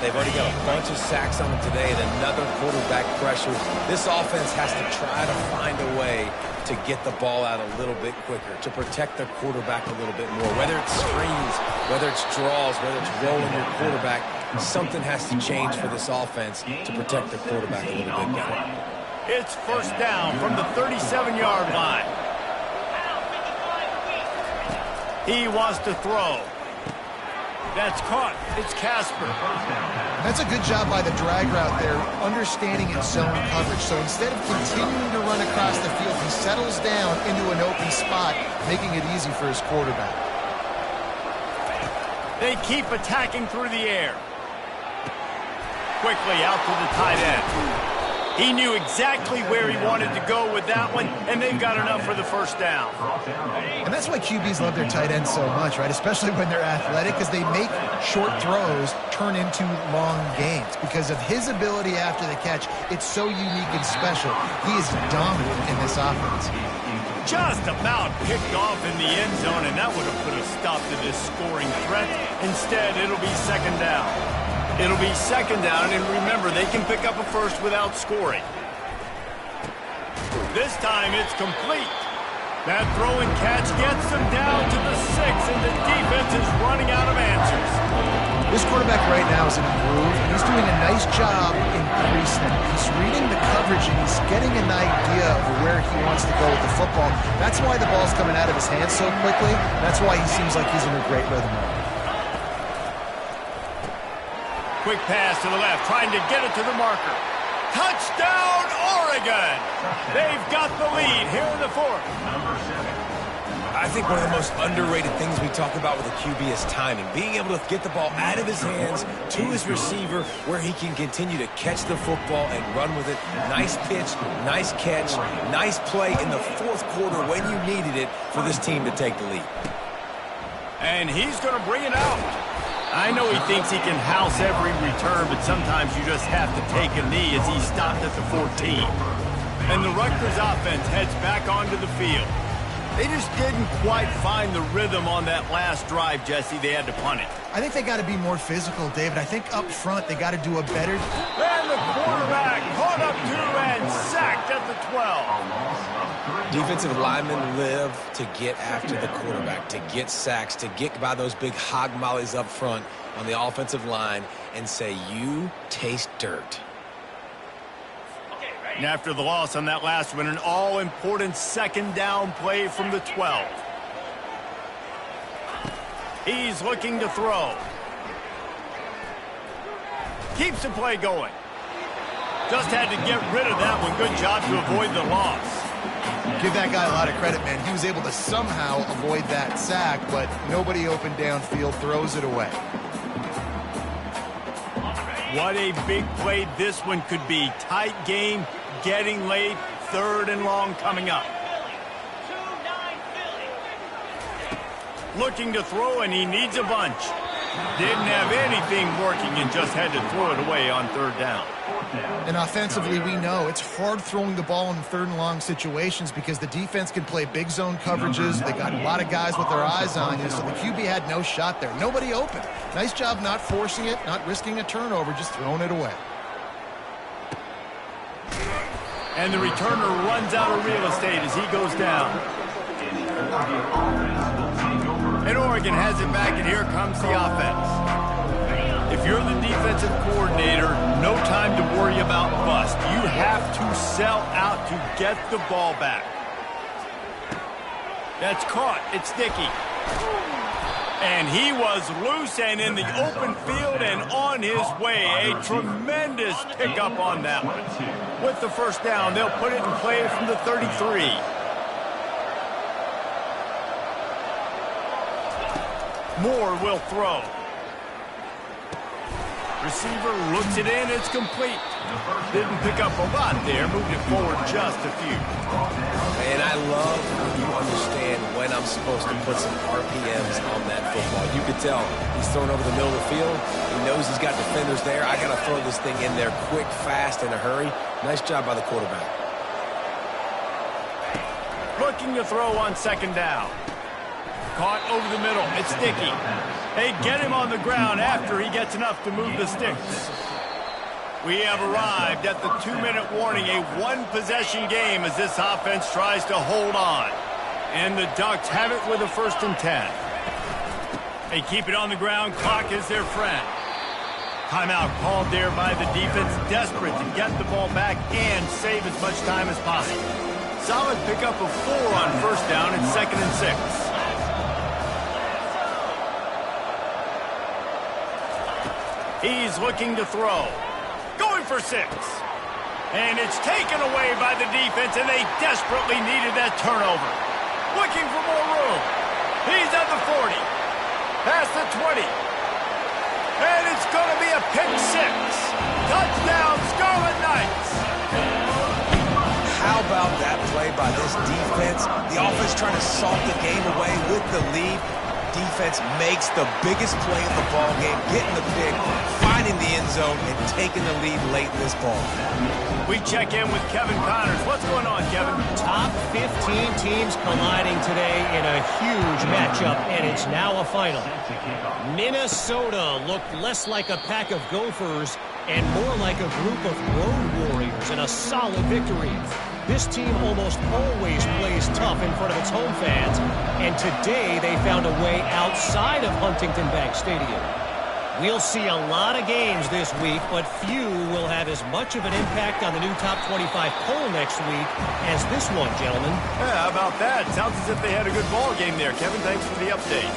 They've already got a bunch of sacks on them today and another quarterback pressure. This offense has to try to find a way to get the ball out a little bit quicker, to protect their quarterback a little bit more. Whether it's screens, whether it's draws, whether it's rolling your quarterback, something has to change for this offense to protect their quarterback a little bit better. It's first down from the 37-yard line. He wants to throw. That's caught. It's Casper. That's a good job by the drag route there, understanding its zone coverage. So instead of continuing to run across the field, he settles down into an open spot, making it easy for his quarterback. They keep attacking through the air. Quickly out to the tight end. He knew exactly where he wanted to go with that one, and they've got enough for the first down. And that's why QBs love their tight ends so much, right? Especially when they're athletic, because they make short throws turn into long gains. Because of his ability after the catch, it's so unique and special. He is dominant in this offense. Just about picked off in the end zone, and that would have put a stop to this scoring threat. Instead, it'll be second down. It'll be second down, and remember, they can pick up a first without scoring. This time, it's complete. That throw and catch gets them down to the 6, and the defense is running out of answers. This quarterback right now is in a groove, and he's doing a nice job increasing it. He's reading the coverage, and he's getting an idea of where he wants to go with the football. That's why the ball's coming out of his hands so quickly. That's why he seems like he's in a great rhythm. Quick pass to the left, trying to get it to the marker. Touchdown, Oregon! They've got the lead here in the fourth. I think one of the most underrated things we talk about with a QB is timing. Being able to get the ball out of his hands to his receiver where he can continue to catch the football and run with it. Nice pitch, nice catch, nice play in the fourth quarter when you needed it for this team to take the lead. And he's going to bring it out. I know he thinks he can house every return, but sometimes you just have to take a knee as he stopped at the 14. And the Rutgers offense heads back onto the field. They just didn't quite find the rhythm on that last drive, Jesse. They had to punt it. I think they got to be more physical, David. I think up front they got to do a better... And the quarterback caught up to and sacked at the 12. Defensive linemen live to get after the quarterback, to get sacks, to get by those big hog mollies up front on the offensive line and say, you taste dirt. And after the loss on that last one, an all-important second down play from the 12. He's looking to throw. Keeps the play going. Just had to get rid of that one. Good job to avoid the loss. Give that guy a lot of credit, man. He was able to somehow avoid that sack, but nobody open downfield, throws it away. What a big play this one could be. Tight game, getting late, third and long coming up. Looking to throw, and he needs a bunch. Didn't have anything working and just had to throw it away on third down. And offensively, we know it's hard throwing the ball in third and long situations because the defense can play big zone coverages. They got a lot of guys with their eyes on you, so the QB had no shot there. Nobody open. Nice job not forcing it, not risking a turnover, just throwing it away. And the returner runs out of real estate as he goes down. And Oregon has it back, and here comes the offense. If you're the defensive coordinator, no time to worry about bust. You have to sell out to get the ball back. That's caught. It's sticky. And he was loose and in the open field and on his way. A tremendous pickup on that one. With the first down, they'll put it in play from the 33. Moore will throw. Receiver looks it in. It's complete. Didn't pick up a lot there. Moved it forward just a few. And I love when you understand when I'm supposed to put some RPMs on that football. You could tell he's throwing over the middle of the field. He knows he's got defenders there. I got to throw this thing in there quick, fast, in a hurry. Nice job by the quarterback. Looking to throw on second down. Caught over the middle. It's sticky. They get him on the ground after he gets enough to move the sticks. We have arrived at the 2-minute warning, a one-possession game as this offense tries to hold on. And the Ducks have it with a 1st and 10. They keep it on the ground. Clock is their friend. Timeout called there by the defense, desperate to get the ball back and save as much time as possible. Solid pickup of 4 on 1st down and 2nd and 6. He's looking to throw. Going for 6. And it's taken away by the defense, and they desperately needed that turnover. Looking for more room. He's at the 40. Past the 20. And it's going to be a pick 6. Touchdown, Scarlet Knights. How about that play by this defense? The offense trying to salt the game away with the lead. Defense makes the biggest play of the ball game, getting the pick, finding the end zone, and taking the lead late in this ball. We check in with Kevin Connors. What's going on, Kevin? Top 15 teams colliding today in a huge matchup, and it's now a final. Minnesota looked less like a pack of Gophers and more like a group of road warriors in a solid victory. This team almost always plays tough in front of its home fans, and today they found a way outside of Huntington Bank Stadium. We'll see a lot of games this week, but few will have as much of an impact on the new top 25 poll next week as this one, gentlemen. Yeah, how about that? Sounds as if they had a good ball game there. Kevin, thanks for the update.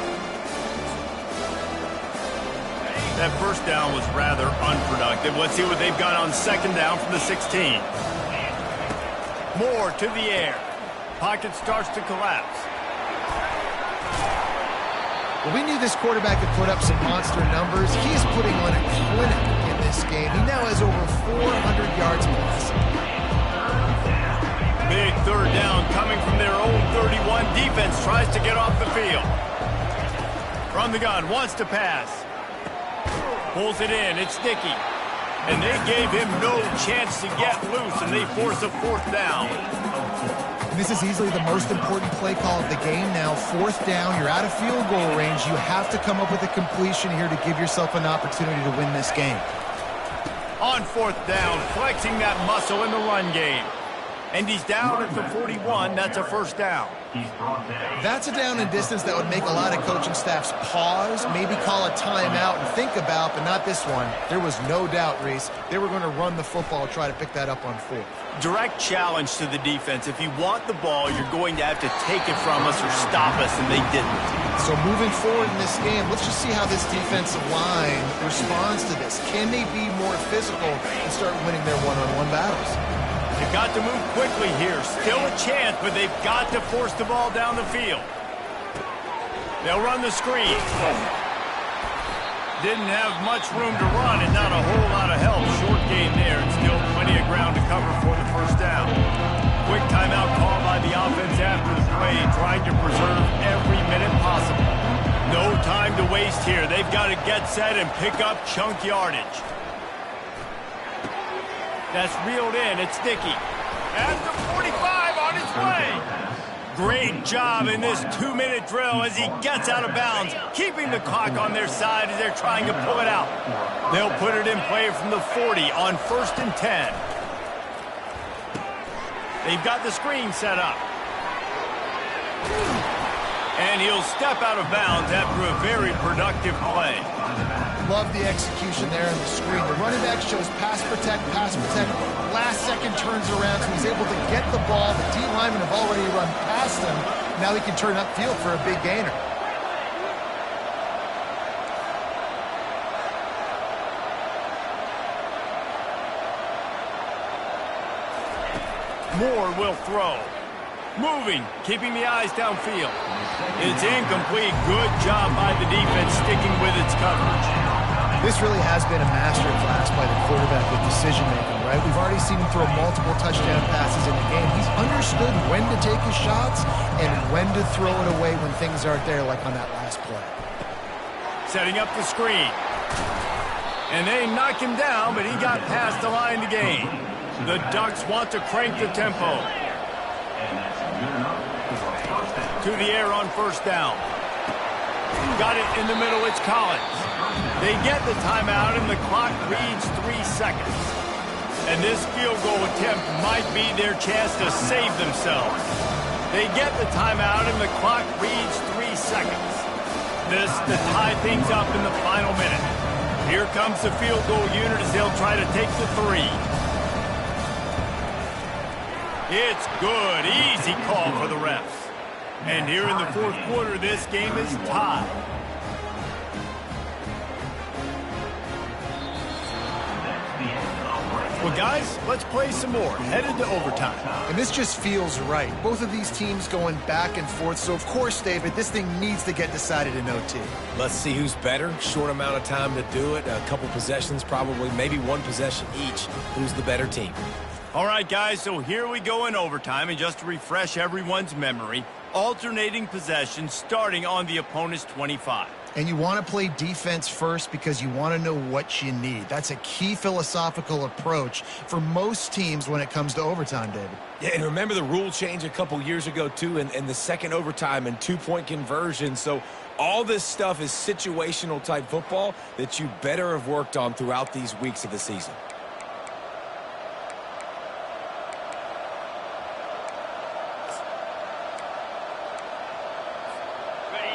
That 1st down was rather unproductive. Let's see what they've got on 2nd down from the 16. Moore to the air. Pocket starts to collapse. Well, we knew this quarterback could put up some monster numbers. He is putting on a clinic in this game. He now has over 400 yards passing. Big 3rd down coming from their own 31. Defense tries to get off the field. From the gun, wants to pass. Pulls it in, it's Dickey. And they gave him no chance to get loose, and they force a 4th down. This is easily the most important play call of the game now. 4th down, you're out of field goal range. You have to come up with a completion here to give yourself an opportunity to win this game. On 4th down, flexing that muscle in the run game. And he's down at the 41. That's a 1st down. That's a down and distance that would make a lot of coaching staffs pause, maybe call a timeout and think about, but not this one. There was no doubt, Reese, they were going to run the football, try to pick that up on 4th. Direct challenge to the defense. If you want the ball, you're going to have to take it from us or stop us, and they didn't. So moving forward in this game, let's just see how this defensive line responds to this. Can they be more physical and start winning their one-on-one battles? They've got to move quickly here. Still a chance, but they've got to force the ball down the field. They'll run the screen. Didn't have much room to run and not a whole lot of help. Short game there and still plenty of ground to cover for the 1st down. Quick timeout call by the offense after the play, trying to preserve every minute possible. No time to waste here. They've got to get set and pick up chunk yardage. That's reeled in. It's Dickey. At the 45 on his way. Great job in this 2-minute drill as he gets out of bounds, keeping the clock on their side as they're trying to pull it out. They'll put it in play from the 40 on 1st and 10. They've got the screen set up. And he'll step out of bounds after a very productive play. Love the execution there on the screen. The running back shows pass protect. Last second turns around, so he's able to get the ball. The D linemen have already run past him. Now he can turn upfield for a big gainer. Moore will throw. Moving, keeping the eyes downfield. It's incomplete. Good job by the defense sticking with its coverage. This really has been a master class by the quarterback with decision-making, right? We've already seen him throw multiple touchdown passes in the game. He's understood when to take his shots and when to throw it away when things aren't there, like on that last play. Setting up the screen. And they knock him down, but he got past the line to gain. The Ducks want to crank the tempo. To the air on 1st down. Got it in the middle. It's Collins. They get the timeout, and the clock reads 3 seconds. And this field goal attempt might be their chance to save themselves. They get the timeout, and the clock reads 3 seconds. This to tie things up in the final minute. Here comes the field goal unit as they'll try to take the 3. It's good. Easy call for the refs. And here in the fourth quarter, this game is tied. Well, guys, let's play some more. Headed to overtime. And this just feels right. Both of these teams going back and forth. So, of course, David, this thing needs to get decided in OT. Let's see who's better. Short amount of time to do it. A couple possessions, probably, maybe one possession each. Who's the better team? All right, guys, so here we go in overtime. And just to refresh everyone's memory, alternating possessions starting on the opponent's 25. And you want to play defense first because you want to know what you need. That's a key philosophical approach for most teams when it comes to overtime, David. Yeah, and remember the rule change a couple years ago, too, and the second overtime and two-point conversion. So all this stuff is situational type football that you better have worked on throughout these weeks of the season.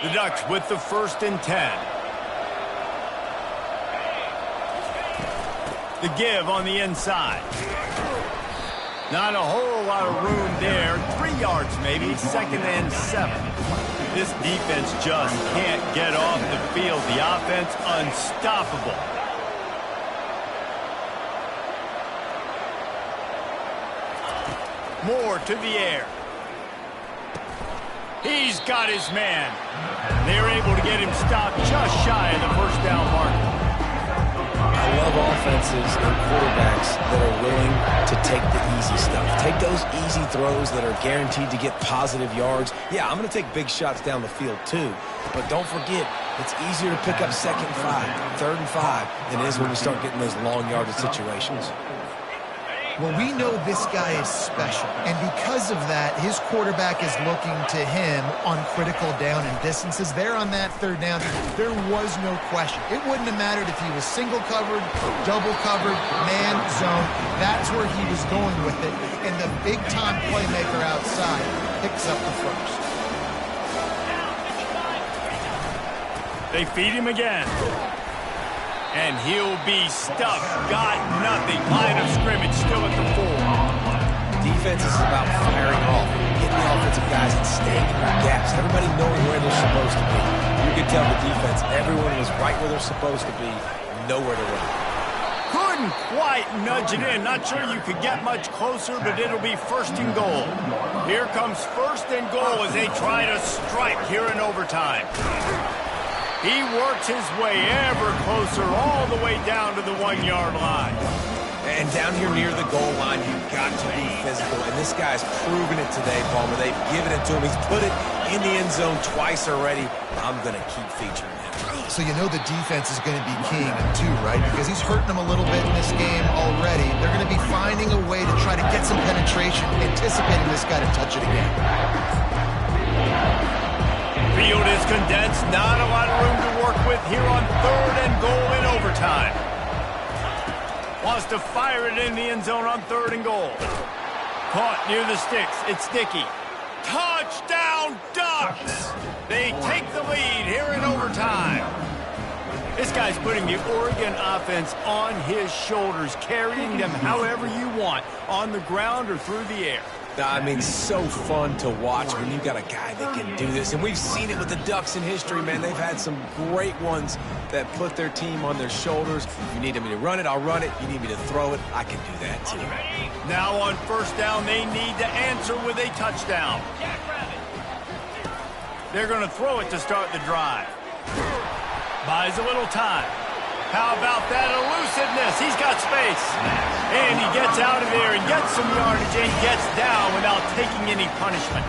The Ducks with the 1st and 10. The give on the inside. Not a whole lot of room there. 3 yards maybe, 2nd and 7. This defense just can't get off the field. The offense unstoppable. Moore to the air. He's got his man. They're able to get him stopped just shy of the first down mark. I love offenses and quarterbacks that are willing to take the easy stuff. Take those easy throws that are guaranteed to get positive yards. Yeah, I'm going to take big shots down the field too. But don't forget, it's easier to pick up 2nd and 5, 3rd and 5 than it is when we start getting those long yardage situations. Well, we know this guy is special, and because of that, his quarterback is looking to him on critical down and distances. There on that 3rd down, there was no question. It wouldn't have mattered if he was single covered, double covered, man, zone. That's where he was going with it, and the big-time playmaker outside picks up the 1st. They feed him again. And he'll be stuffed. Got nothing. Line of scrimmage still at the 4. Defense is about firing off, getting the offensive guys and staying in their gaps. Everybody knowing where they're supposed to be. You can tell the defense, everyone was right where they're supposed to be, nowhere to run. Couldn't quite nudge it in. Not sure you could get much closer, but it'll be 1st and goal. Here comes 1st and goal as they try to strike here in overtime. He works his way ever closer all the way down to the 1-yard line. And down here near the goal line, you've got to be physical. And this guy's proven it today, Palmer. They've given it to him. He's put it in the end zone twice already. I'm going to keep featuring him. So you know the defense is going to be keying him too, right? Because he's hurting them a little bit in this game already. They're going to be finding a way to try to get some penetration, anticipating this guy to touch it again. Field is condensed. Not a lot of room to work with here on 3rd and goal in overtime. Wants to fire it in the end zone on 3rd and goal. Caught near the sticks. It's Dickey. Touchdown, Ducks! They take the lead here in overtime. This guy's putting the Oregon offense on his shoulders, carrying them however you want, on the ground or through the air. I mean, so fun to watch when you've got a guy that can do this. And we've seen it with the Ducks in history, man. They've had some great ones that put their team on their shoulders. You need me to run it, I'll run it. You need me to throw it, I can do that too. Now on 1st down, they need to answer with a touchdown. They're going to throw it to start the drive. Buys a little time. How about that elusiveness? He's got space. And he gets out of there and gets some yardage and gets down without taking any punishment.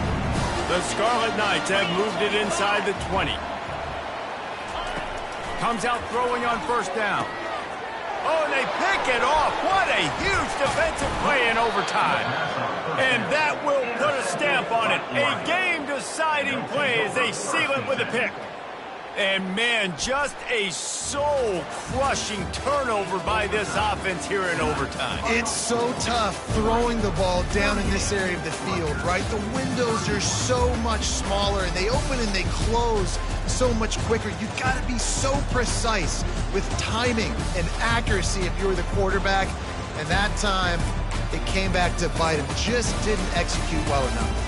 The Scarlet Knights have moved it inside the 20. Comes out throwing on 1st down. Oh, and they pick it off. What a huge defensive play in overtime. And that will put a stamp on it. A game-deciding play as they seal it with a pick. And, man, just a soul-crushing turnover by this offense here in overtime. It's so tough throwing the ball down in this area of the field, right? The windows are so much smaller, and they open and they close so much quicker. You've got to be so precise with timing and accuracy if you're the quarterback. And that time, it came back to bite him. Just didn't execute well enough.